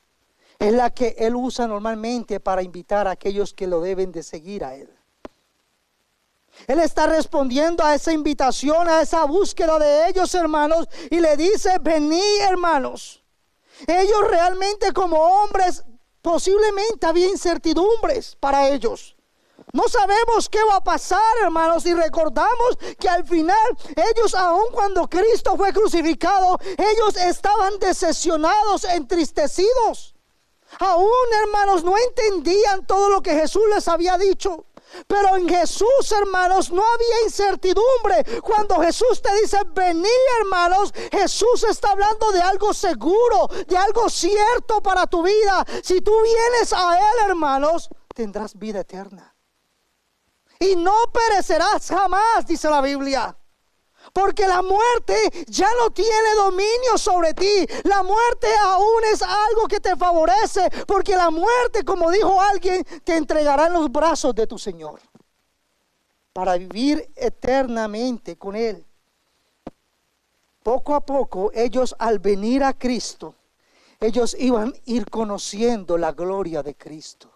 es la que Él usa normalmente para invitar a aquellos que lo deben de seguir a Él. Él está respondiendo a esa invitación, a esa búsqueda de ellos, hermanos, y le dice, venid, hermanos. Ellos realmente como hombres, posiblemente había incertidumbres para ellos. No sabemos qué va a pasar, hermanos, y recordamos que al final ellos, aun cuando Cristo fue crucificado, ellos estaban decepcionados, entristecidos. Aún, hermanos, no entendían todo lo que Jesús les había dicho. Pero en Jesús, hermanos, no había incertidumbre. Cuando Jesús te dice venid, hermanos, Jesús está hablando de algo seguro, de algo cierto para tu vida. Si tú vienes a Él, hermanos, tendrás vida eterna y no perecerás jamás, dice la Biblia. Porque la muerte ya no tiene dominio sobre ti. La muerte aún es algo que te favorece. Porque la muerte, como dijo alguien, te entregará en los brazos de tu Señor. Para vivir eternamente con Él. Poco a poco, ellos al venir a Cristo, ellos iban a ir conociendo la gloria de Cristo.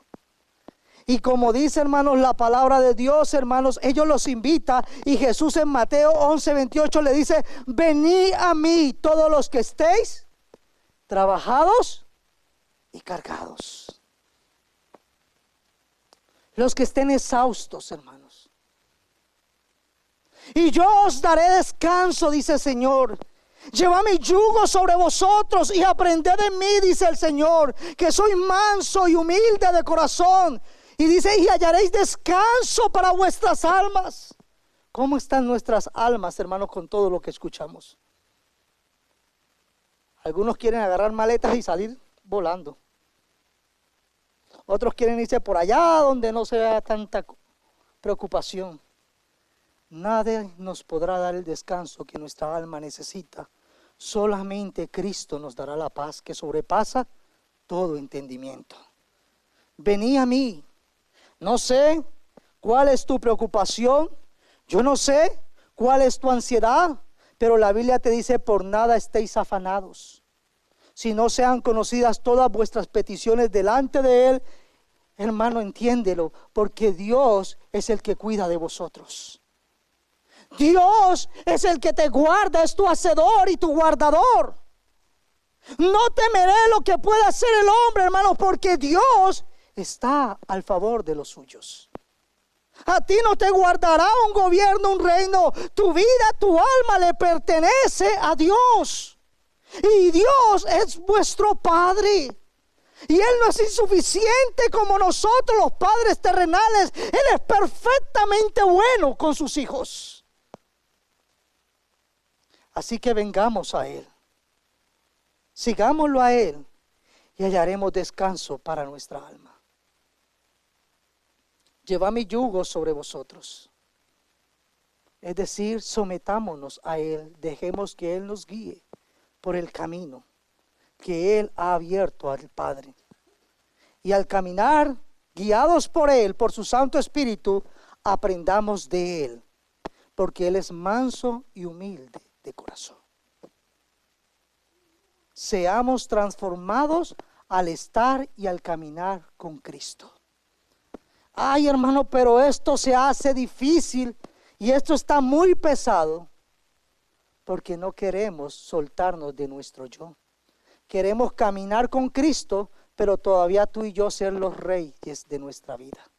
Y como dice, hermanos, la palabra de Dios, hermanos, ellos los invita. Y Jesús en Mateo 11:28 le dice, venid a mí todos los que estéis trabajados y cargados. Los que estén exhaustos, hermanos. Y yo os daré descanso, dice el Señor. Llevad mi yugo sobre vosotros y aprended de mí, dice el Señor, que soy manso y humilde de corazón. Y dice, y hallaréis descanso para vuestras almas. ¿Cómo están nuestras almas, hermanos, con todo lo que escuchamos? Algunos quieren agarrar maletas y salir volando. Otros quieren irse por allá donde no se vea tanta preocupación. Nadie nos podrá dar el descanso que nuestra alma necesita. Solamente Cristo nos dará la paz que sobrepasa todo entendimiento. Venid a mí. No sé cuál es tu preocupación, yo no sé cuál es tu ansiedad, pero la Biblia te dice, por nada estéis afanados. Si no sean conocidas todas vuestras peticiones delante de Él, hermano, entiéndelo, porque Dios es el que cuida de vosotros. Dios es el que te guarda, es tu hacedor y tu guardador. No temeré lo que pueda hacer el hombre, hermano, porque Dios está al favor de los suyos. A ti no te guardará un gobierno, un reino. Tu vida, tu alma le pertenece a Dios. Y Dios es vuestro Padre. Y Él no es insuficiente como nosotros los padres terrenales. Él es perfectamente bueno con sus hijos. Así que vengamos a Él. Sigámoslo a Él y hallaremos descanso para nuestra alma. Llevad mi yugo sobre vosotros. Es decir, sometámonos a Él. Dejemos que Él nos guíe por el camino que Él ha abierto al Padre. Y al caminar, guiados por Él, por su Santo Espíritu, aprendamos de Él. Porque Él es manso y humilde de corazón. Seamos transformados al estar y al caminar con Cristo. Ay, hermano, pero esto se hace difícil y esto está muy pesado porque no queremos soltarnos de nuestro yo. Queremos caminar con Cristo, pero todavía tú y yo ser los reyes de nuestra vida.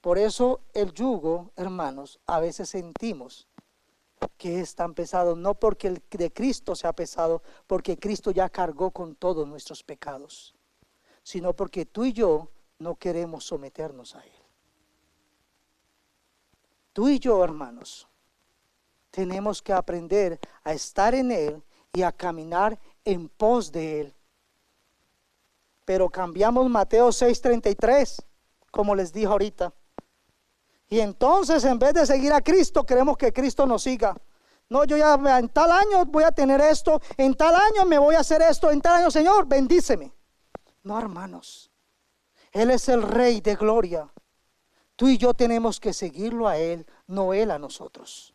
Por eso el yugo, hermanos, a veces sentimos que es tan pesado, no porque el de Cristo sea pesado, porque Cristo ya cargó con todos nuestros pecados, sino porque tú y yo no queremos someternos a Él. Tú y yo, hermanos, tenemos que aprender a estar en Él y a caminar en pos de Él. Pero cambiamos Mateo 6:33, como les dije ahorita. Y entonces, en vez de seguir a Cristo, queremos que Cristo nos siga. No, yo ya en tal año voy a tener esto, en tal año me voy a hacer esto, en tal año, Señor, bendíceme. No, hermanos, Él es el Rey de gloria. Tú y yo tenemos que seguirlo a Él, no Él a nosotros.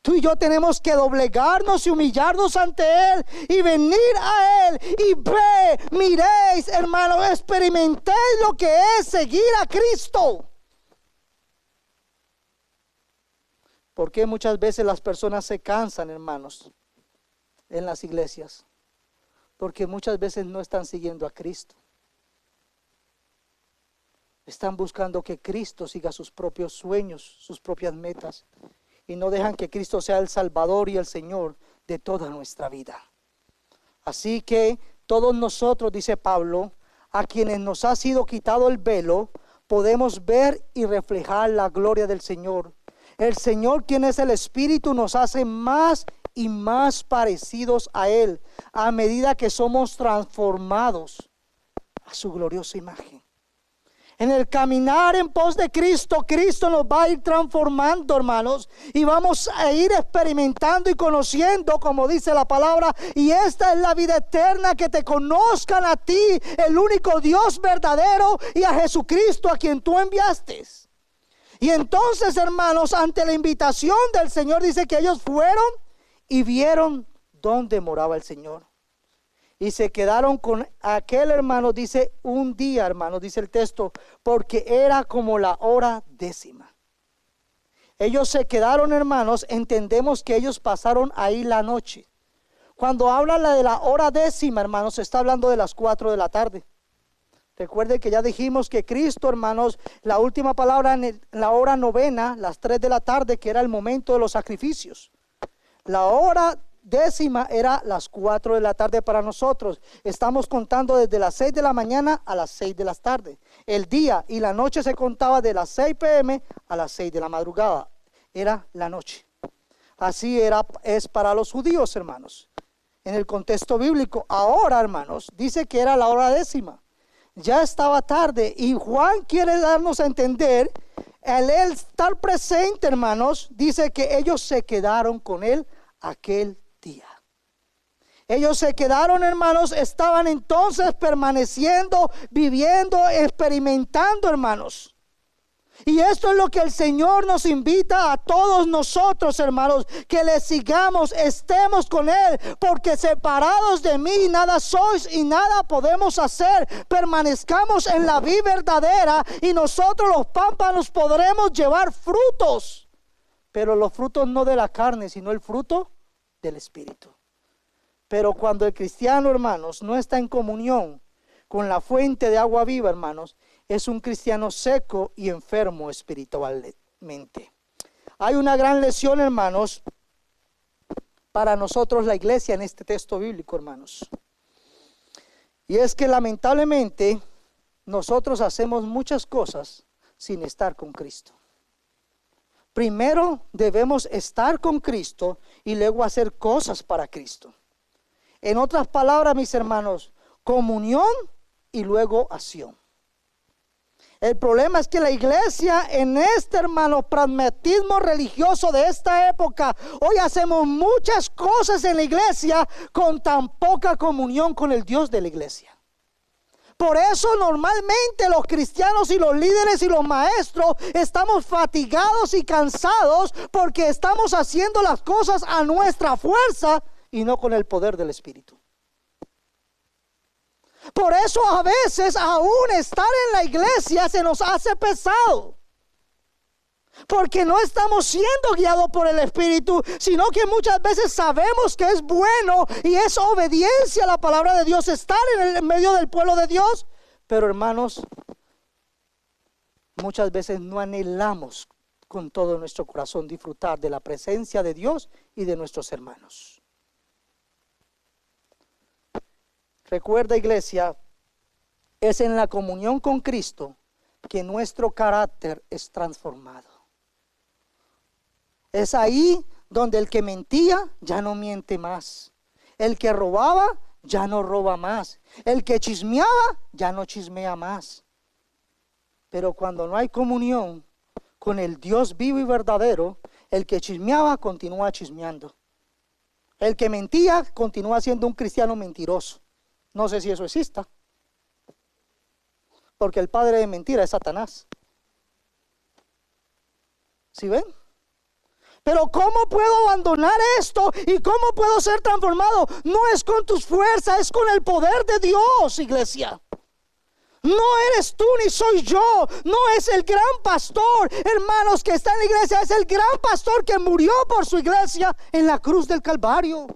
Tú y yo tenemos que doblegarnos y humillarnos ante Él y venir a Él y miréis, hermanos, experimentéis lo que es seguir a Cristo. Porque muchas veces las personas se cansan, hermanos, en las iglesias? Porque muchas veces no están siguiendo a Cristo. Están buscando que Cristo siga sus propios sueños, sus propias metas. Y no dejan que Cristo sea el Salvador y el Señor de toda nuestra vida. Así que todos nosotros, dice Pablo, a quienes nos ha sido quitado el velo, podemos ver y reflejar la gloria del Señor. El Señor, quien es el Espíritu, nos hace más y más parecidos a Él, a medida que somos transformados a su gloriosa imagen. En el caminar en pos de Cristo, Cristo nos va a ir transformando, hermanos, y vamos a ir experimentando y conociendo, como dice la palabra, y esta es la vida eterna, que te conozcan a ti, el único Dios verdadero, y a Jesucristo a quien tú enviaste. Y entonces, hermanos, ante la invitación del Señor, dice que ellos fueron y vieron dónde moraba el Señor. Y se quedaron con aquel, hermano, dice un día, hermano, dice el texto, porque era como la hora 10. Ellos se quedaron, hermanos, entendemos que ellos pasaron ahí la noche. Cuando habla de la hora 10, hermanos, se está hablando de las 4 de la tarde. Recuerden que ya dijimos que Cristo, hermanos, la última palabra en la hora 9, las 3 de la tarde, que era el momento de los sacrificios. La hora 10 era las 4 de la tarde para nosotros. Estamos contando desde las 6 de la mañana a las 6 de la tarde. El día y la noche se contaba de las 6 p.m. a las 6 de la madrugada. Era la noche. Así es para los judíos, hermanos. En el contexto bíblico, ahora, hermanos, dice que era la hora 10. Ya estaba tarde, y Juan quiere darnos a entender, al él estar presente, hermanos, dice que ellos se quedaron con él aquel día. Ellos se quedaron, hermanos, estaban entonces permaneciendo, viviendo, experimentando, hermanos. Y esto es lo que el Señor nos invita a todos nosotros, hermanos, que le sigamos, estemos con Él, porque separados de mí nada sois y nada podemos hacer. Permanezcamos en la vida verdadera y nosotros los pámpanos podremos llevar frutos, pero los frutos no de la carne, sino el fruto del Espíritu. Pero cuando el cristiano, hermanos, no está en comunión con la fuente de agua viva, hermanos, es un cristiano seco y enfermo espiritualmente. Hay una gran lección, hermanos, para nosotros la iglesia en este texto bíblico, hermanos. Y es que lamentablemente nosotros hacemos muchas cosas sin estar con Cristo. Primero debemos estar con Cristo y luego hacer cosas para Cristo. En otras palabras, mis hermanos, comunión y luego acción. El problema es que la iglesia en este, hermano, pragmatismo religioso de esta época, hoy hacemos muchas cosas en la iglesia con tan poca comunión con el Dios de la iglesia. Por eso normalmente los cristianos y los líderes y los maestros estamos fatigados y cansados porque estamos haciendo las cosas a nuestra fuerza y no con el poder del Espíritu. Por eso a veces aún estar en la iglesia se nos hace pesado, porque no estamos siendo guiados por el Espíritu, sino que muchas veces sabemos que es bueno y es obediencia a la palabra de Dios estar en el medio del pueblo de Dios. Pero hermanos, muchas veces no anhelamos con todo nuestro corazón disfrutar de la presencia de Dios y de nuestros hermanos. Recuerda, iglesia, es en la comunión con Cristo que nuestro carácter es transformado. Es ahí donde el que mentía ya no miente más. El que robaba ya no roba más. El que chismeaba ya no chismea más. Pero cuando no hay comunión con el Dios vivo y verdadero, el que chismeaba continúa chismeando. El que mentía continúa siendo un cristiano mentiroso. No sé si eso exista, porque el padre de mentira es Satanás. ¿Sí ven? Pero ¿cómo puedo abandonar esto? ¿Y cómo puedo ser transformado? No es con tus fuerzas, es con el poder de Dios, iglesia. No eres tú ni soy yo. No es el gran pastor, hermanos, que está en la iglesia. Es el gran pastor que murió por su iglesia en la cruz del Calvario.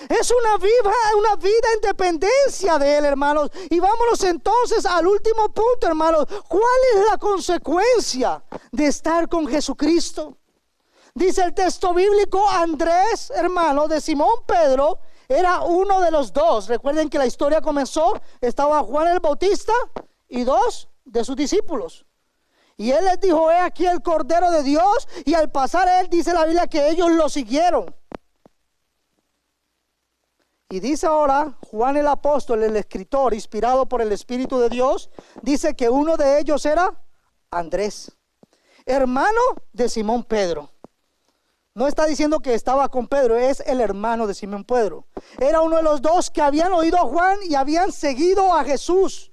Es una vida en dependencia de Él, hermanos. Y vámonos entonces al último punto, hermanos. ¿Cuál es la consecuencia de estar con Jesucristo? Dice el texto bíblico, Andrés, hermano de Simón Pedro, era uno de los dos. Recuerden que la historia comenzó, estaba Juan el Bautista y dos de sus discípulos. Y él les dijo, he aquí el Cordero de Dios. Y al pasar él, dice la Biblia que ellos lo siguieron. Y dice ahora Juan el apóstol, el escritor, inspirado por el Espíritu de Dios, dice que uno de ellos era Andrés, hermano de Simón Pedro. No está diciendo que estaba con Pedro, es el hermano de Simón Pedro. Era uno de los dos que habían oído a Juan y habían seguido a Jesús.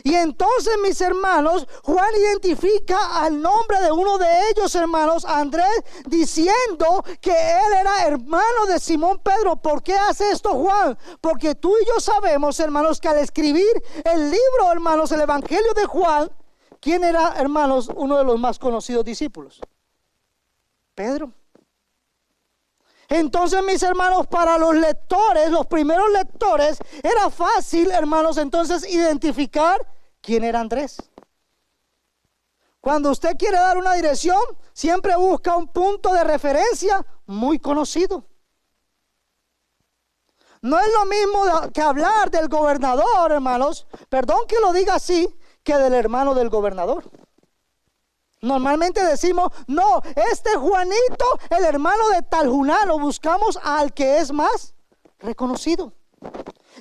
Y entonces, mis hermanos, Juan identifica al nombre de uno de ellos, hermanos, Andrés, diciendo que él era hermano de Simón Pedro. ¿Por qué hace esto Juan? Porque tú y yo sabemos, hermanos, que al escribir el libro, hermanos, el Evangelio de Juan, ¿quién era, hermanos, uno de los más conocidos discípulos? Pedro. Entonces, mis hermanos, para los lectores, los primeros lectores, era fácil, hermanos, entonces identificar quién era Andrés. Cuando usted quiere dar una dirección, siempre busca un punto de referencia muy conocido. No es lo mismo que hablar del gobernador, hermanos, perdón que lo diga así, que del hermano del gobernador. Normalmente decimos, no, este Juanito, el hermano de tal Junano, buscamos al que es más reconocido.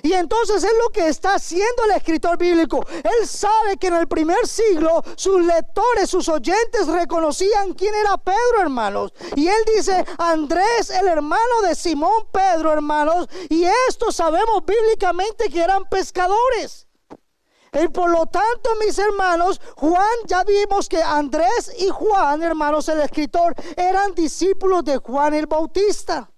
Y entonces es lo que está haciendo el escritor bíblico. Él sabe que en el primer siglo sus lectores, sus oyentes reconocían quién era Pedro, hermanos. Y él dice, Andrés, el hermano de Simón Pedro, hermanos. Y esto sabemos bíblicamente que eran pescadores. Y por lo tanto, mis hermanos, Juan, ya vimos que Andrés y Juan, hermanos, el escritor, eran discípulos de Juan el Bautista.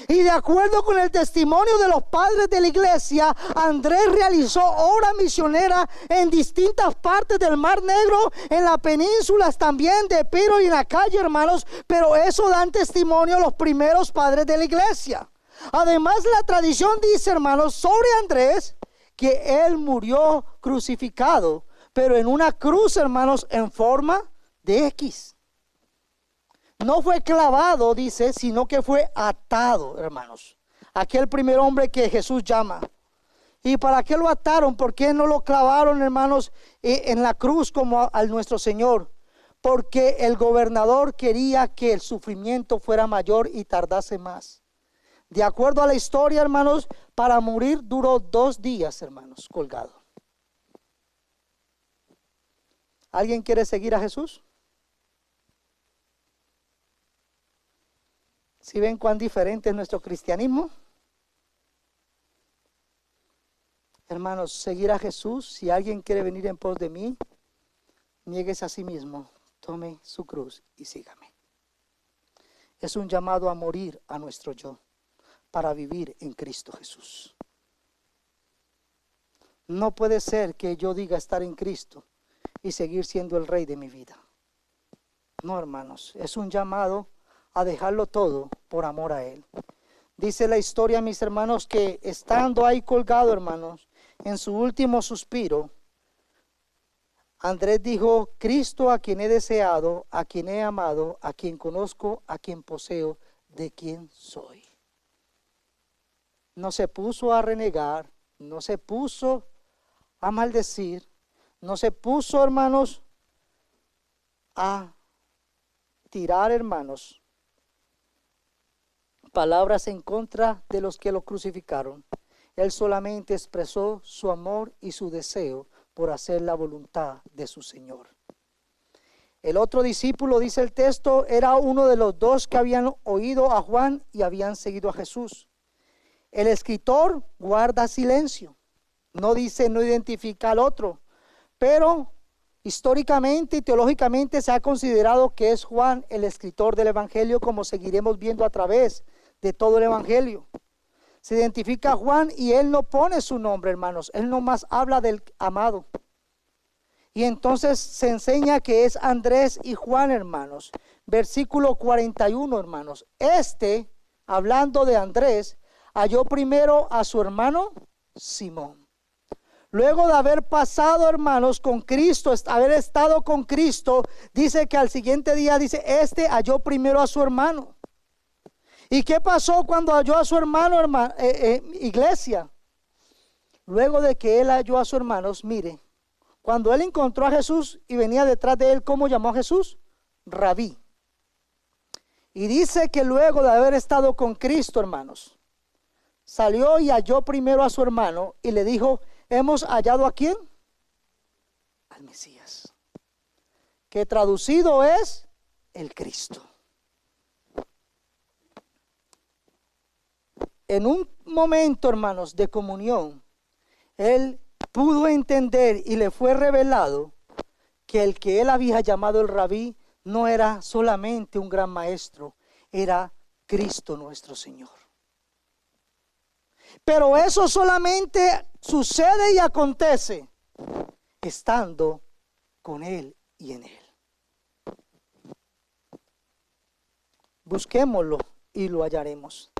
Y de acuerdo con el testimonio de los padres de la iglesia, Andrés realizó obra misionera en distintas partes del Mar Negro, en las penínsulas también de Epiro y en la calle, hermanos. Pero eso dan testimonio los primeros padres de la iglesia. Además, la tradición dice, hermanos, sobre Andrés, que él murió crucificado, pero en una cruz, hermanos, en forma de X. No fue clavado, dice, sino que fue atado, hermanos. Aquel primer hombre que Jesús llama. ¿Y para qué lo ataron? ¿Por qué no lo clavaron, hermanos, en la cruz como a nuestro Señor? Porque el gobernador quería que el sufrimiento fuera mayor y tardase más. De acuerdo a la historia, hermanos, para morir duró 2 días, hermanos, colgado. ¿Alguien quiere seguir a Jesús? ¿Sí ven cuán diferente es nuestro cristianismo? Hermanos, seguir a Jesús, si alguien quiere venir en pos de mí, niéguese a sí mismo, tome su cruz y sígame. Es un llamado a morir a nuestro yo, para vivir en Cristo Jesús. No puede ser que yo diga estar en Cristo y seguir siendo el rey de mi vida. No, hermanos, es un llamado a dejarlo todo por amor a Él. Dice la historia, mis hermanos, que estando ahí colgado, hermanos, en su último suspiro, Andrés dijo, Cristo a quien he deseado, a quien he amado, a quien conozco, a quien poseo, de quien soy. No se puso a renegar, no se puso a maldecir, no se puso, hermanos, a tirar, hermanos, palabras en contra de los que lo crucificaron. Él solamente expresó su amor y su deseo por hacer la voluntad de su Señor. El otro discípulo, dice el texto, era uno de los dos que habían oído a Juan y habían seguido a Jesús. El escritor guarda silencio. No dice, no identifica al otro. Pero históricamente y teológicamente se ha considerado que es Juan el escritor del Evangelio, como seguiremos viendo a través de todo el Evangelio. Se identifica a Juan y él no pone su nombre, hermanos. Él nomás habla del amado. Y entonces se enseña que es Andrés y Juan, hermanos. Versículo 41, hermanos. Hablando de Andrés, halló primero a su hermano Simón. Luego de haber pasado, hermanos, con Cristo, haber estado con Cristo, dice que al siguiente día, dice, halló primero a su hermano. ¿Y qué pasó cuando halló a su hermano, iglesia? Luego de que él halló a sus hermanos, mire, cuando él encontró a Jesús y venía detrás de él, ¿cómo llamó a Jesús? Rabí. Y dice que luego de haber estado con Cristo, hermanos, salió y halló primero a su hermano y le dijo, ¿hemos hallado a quién? Al Mesías, que traducido es el Cristo. En un momento, hermanos, de comunión, él pudo entender y le fue revelado que el que él había llamado el Rabí no era solamente un gran maestro, era Cristo nuestro Señor. Pero eso solamente sucede y acontece estando con Él y en Él. Busquémoslo y lo hallaremos.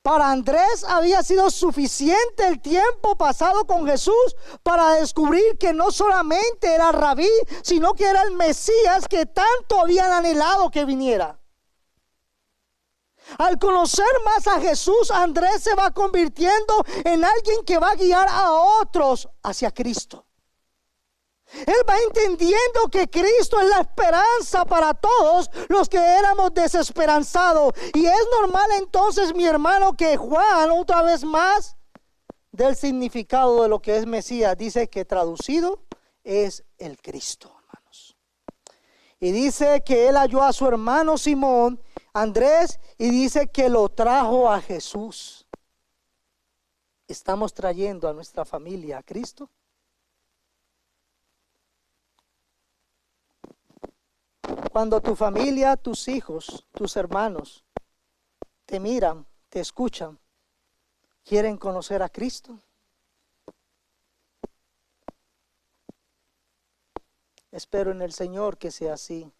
Para Andrés había sido suficiente el tiempo pasado con Jesús para descubrir que no solamente era Rabí, sino que era el Mesías que tanto habían anhelado que viniera. Al conocer más a Jesús, Andrés se va convirtiendo en alguien que va a guiar a otros hacia Cristo. Él va entendiendo que Cristo es la esperanza para todos los que éramos desesperanzados. Y es normal entonces, mi hermano, que Juan, otra vez más, del significado de lo que es Mesías, dice que traducido es el Cristo, hermanos. Y dice que él halló a su hermano Simón, Andrés, y dice que lo trajo a Jesús. ¿Estamos trayendo a nuestra familia a Cristo? Cuando tu familia, tus hijos, tus hermanos te miran, te escuchan, ¿quieren conocer a Cristo? Espero en el Señor que sea así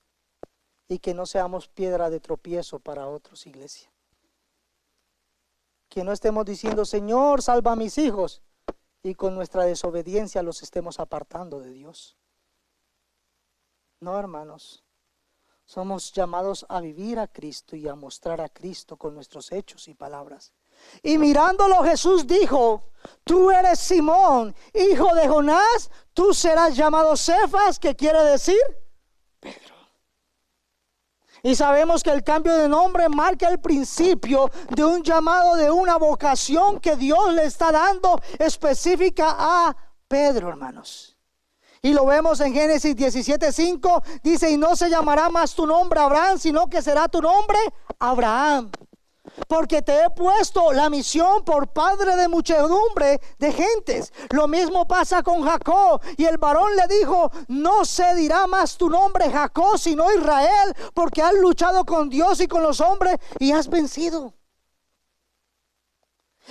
y que no seamos piedra de tropiezo para otros, iglesia. Que no estemos diciendo, Señor, salva a mis hijos, y con nuestra desobediencia los estemos apartando de Dios. No, hermanos. Somos llamados a vivir a Cristo y a mostrar a Cristo con nuestros hechos y palabras. Y mirándolo Jesús dijo, tú eres Simón, hijo de Jonás, tú serás llamado Cefas, que quiere decir Pedro. Y sabemos que el cambio de nombre marca el principio de un llamado, de una vocación que Dios le está dando específica a Pedro, hermanos. Y lo vemos en Génesis 17:5, dice, y no se llamará más tu nombre Abraham, sino que será tu nombre Abraham. Porque te he puesto la misión por padre de muchedumbre de gentes. Lo mismo pasa con Jacob. Y el varón le dijo, no se dirá más tu nombre Jacob, sino Israel, porque has luchado con Dios y con los hombres y has vencido.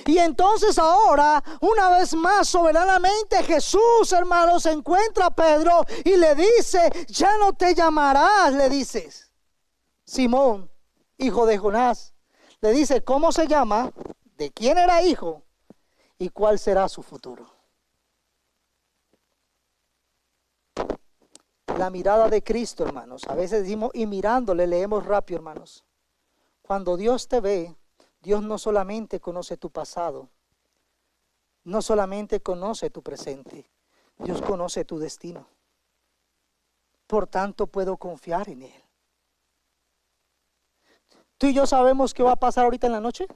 Y entonces ahora, una vez más soberanamente, Jesús, hermanos, encuentra a Pedro y le dice, ya no te llamarás, le dices, Simón, hijo de Jonás. Le dice, ¿cómo se llama? ¿De quién era hijo? ¿Y cuál será su futuro? La mirada de Cristo, hermanos. A veces decimos, y mirándole, leemos rápido, hermanos. Cuando Dios te ve, Dios no solamente conoce tu pasado, no solamente conoce tu presente, Dios conoce tu destino. Por tanto, puedo confiar en Él. ¿Tú y yo sabemos qué va a pasar ahorita en la noche?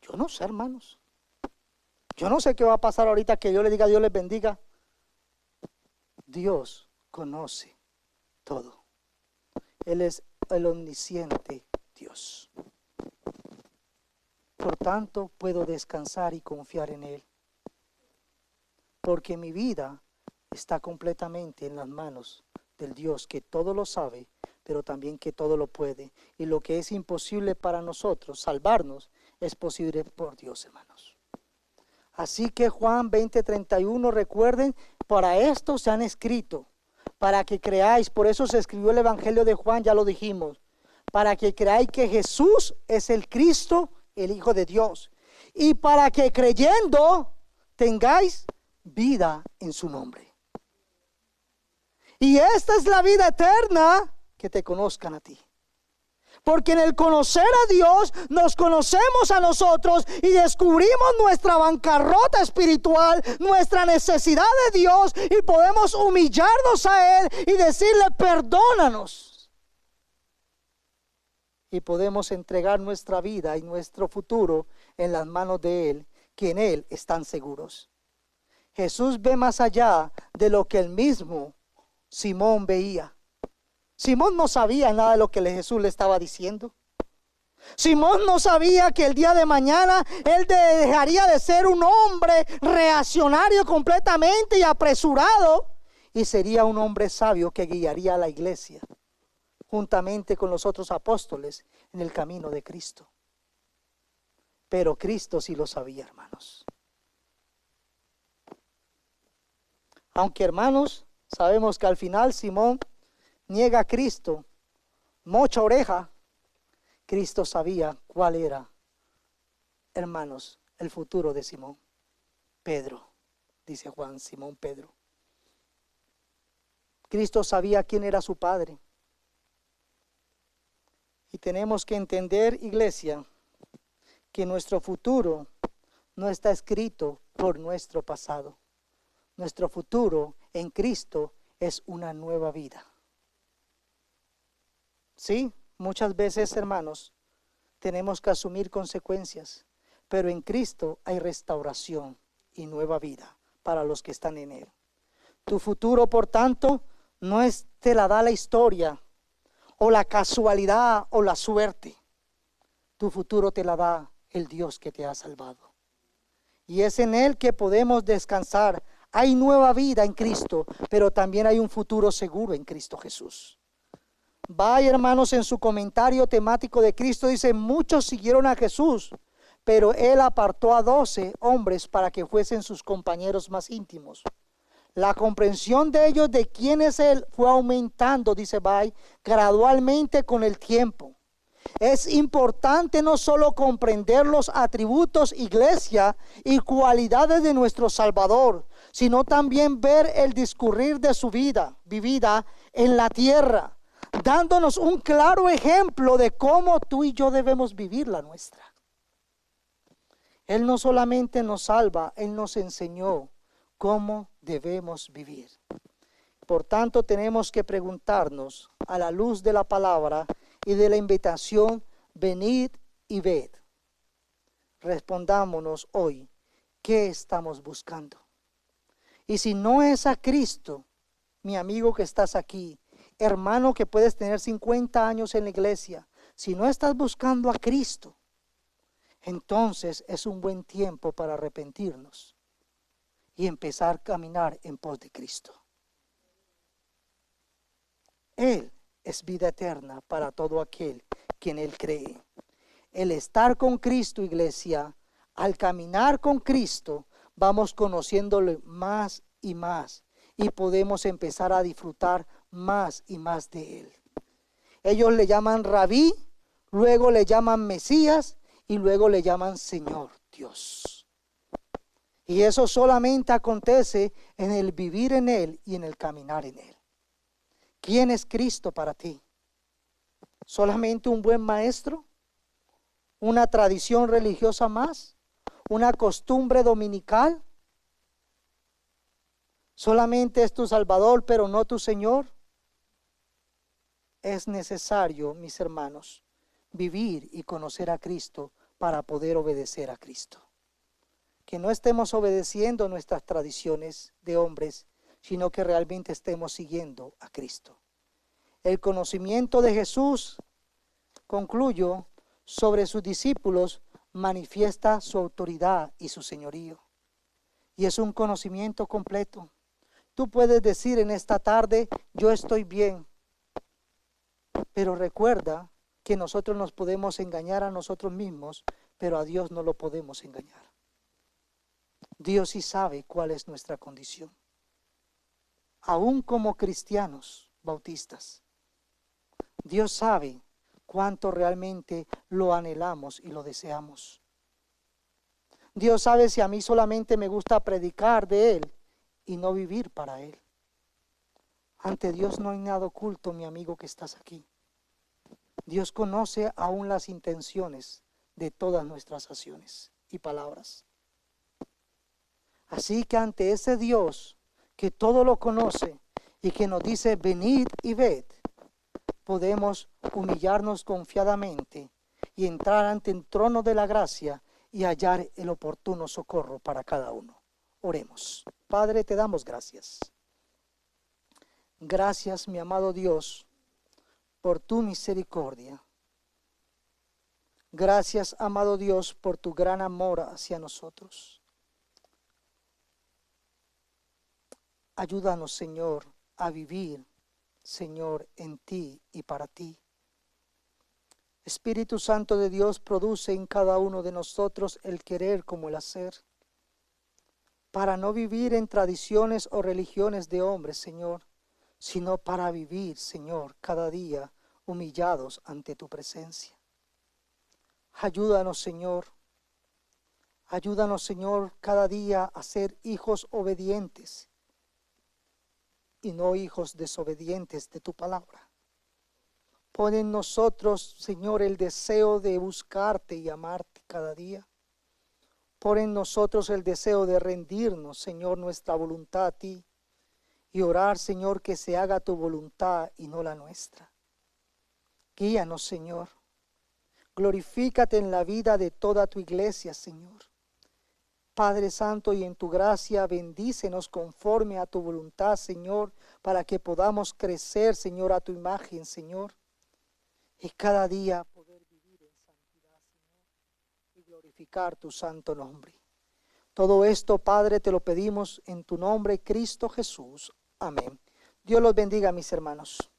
Yo no sé, hermanos. Yo no sé qué va a pasar ahorita que yo le diga Dios les bendiga. Dios conoce todo. Él es el omnisciente Dios. Por tanto, puedo descansar y confiar en Él. Porque mi vida está completamente en las manos del Dios que todo lo sabe, pero también que todo lo puede. Y lo que es imposible para nosotros, salvarnos, es posible por Dios, hermanos. Así que Juan 20:31, recuerden, para esto se han escrito, para que creáis. Por eso se escribió el Evangelio de Juan, ya lo dijimos. Para que creáis que Jesús es el Cristo, el Hijo de Dios. Y para que creyendo tengáis vida en su nombre. Y esta es la vida eterna, que te conozcan a ti. Porque en el conocer a Dios nos conocemos a nosotros y descubrimos nuestra bancarrota espiritual, nuestra necesidad de Dios, y podemos humillarnos a Él y decirle perdónanos. Y podemos entregar nuestra vida y nuestro futuro en las manos de Él, que en Él están seguros. Jesús ve más allá de lo que el mismo Simón veía. Simón no sabía nada de lo que Jesús le estaba diciendo. Simón no sabía que el día de mañana él dejaría de ser un hombre reaccionario completamente y apresurado, y sería un hombre sabio que guiaría a la iglesia juntamente con los otros apóstoles en el camino de Cristo. Pero Cristo sí lo sabía, hermanos. Aunque, hermanos, sabemos que al final Simón niega a Cristo, mocha oreja, Cristo sabía cuál era, hermanos, el futuro de Simón. Pedro, dice Juan, Simón Pedro. Cristo sabía quién era su padre. Y tenemos que entender, iglesia, que nuestro futuro no está escrito por nuestro pasado. Nuestro futuro en Cristo es una nueva vida. Sí, muchas veces, hermanos, tenemos que asumir consecuencias, pero en Cristo hay restauración y nueva vida para los que están en Él. Tu futuro, por tanto, no te la da la historia o la casualidad o la suerte. Tu futuro te la da el Dios que te ha salvado. Y es en Él que podemos descansar. Hay nueva vida en Cristo, pero también hay un futuro seguro en Cristo Jesús. Vaya, hermanos, en su comentario temático de Cristo dice: muchos siguieron a Jesús, pero Él apartó a 12 hombres para que fuesen sus compañeros más íntimos. La comprensión de ellos de quién es Él fue aumentando, dice Bay, gradualmente con el tiempo. Es importante no solo comprender los atributos, iglesia, y cualidades de nuestro Salvador, sino también ver el discurrir de su vida vivida en la tierra, dándonos un claro ejemplo de cómo tú y yo debemos vivir la nuestra. Él no solamente nos salva, Él nos enseñó cómo debemos vivir. Por tanto, tenemos que preguntarnos a la luz de la palabra y de la invitación: venid y ved. Respondámonos hoy, ¿qué estamos buscando? Y si no es a Cristo, mi amigo que estás aquí, hermano que puedes tener 50 años en la iglesia, si no estás buscando a Cristo, entonces es un buen tiempo para arrepentirnos y empezar a caminar en pos de Cristo. Él es vida eterna para todo aquel que en Él cree. El estar con Cristo, iglesia, al caminar con Cristo, vamos conociéndole más y más, y podemos empezar a disfrutar más y más de Él. Ellos le llaman Rabí, luego le llaman Mesías, y luego le llaman Señor Dios. Y eso solamente acontece en el vivir en Él y en el caminar en Él. ¿Quién es Cristo para ti? ¿Solamente un buen maestro? ¿Una tradición religiosa más? ¿Una costumbre dominical? ¿Solamente es tu Salvador pero no tu Señor? es necesario, mis hermanos, vivir y conocer a Cristo para poder obedecer a Cristo. Que no estemos obedeciendo nuestras tradiciones de hombres, sino que realmente estemos siguiendo a Cristo. El conocimiento de Jesús, concluyo, sobre sus discípulos manifiesta su autoridad y su señorío. Y es un conocimiento completo. Tú puedes decir en esta tarde, yo estoy bien. Pero recuerda que nosotros nos podemos engañar a nosotros mismos, pero a Dios no lo podemos engañar. Dios sí sabe cuál es nuestra condición. Aún como cristianos bautistas, Dios sabe cuánto realmente lo anhelamos y lo deseamos. Dios sabe si a mí solamente me gusta predicar de Él y no vivir para Él. Ante Dios no hay nada oculto, mi amigo que estás aquí. Dios conoce aún las intenciones de todas nuestras acciones y palabras. Así que ante ese Dios que todo lo conoce y que nos dice venid y ved, podemos humillarnos confiadamente y entrar ante el trono de la gracia y hallar el oportuno socorro para cada uno. Oremos. Padre, te damos gracias. Gracias, mi amado Dios, por tu misericordia. Gracias, amado Dios, por tu gran amor hacia nosotros. Ayúdanos, Señor, a vivir, Señor, en ti y para ti. Espíritu Santo de Dios, produce en cada uno de nosotros el querer como el hacer, para no vivir en tradiciones o religiones de hombres, Señor, sino para vivir, Señor, cada día humillados ante tu presencia. Ayúdanos, Señor. Ayúdanos, Señor, cada día a ser hijos obedientes y no hijos desobedientes de tu palabra. Pon en nosotros, Señor, el deseo de buscarte y amarte cada día. Pon en nosotros el deseo de rendirnos, Señor, nuestra voluntad a ti y orar, Señor, que se haga tu voluntad y no la nuestra. Guíanos, Señor. Glorifícate en la vida de toda tu iglesia, Señor. Padre Santo, y en tu gracia bendícenos conforme a tu voluntad, Señor, para que podamos crecer, Señor, a tu imagen, Señor, y cada día poder vivir en santidad, Señor, y glorificar tu santo nombre. Todo esto, Padre, te lo pedimos en tu nombre, Cristo Jesús. Amén. Dios los bendiga, mis hermanos.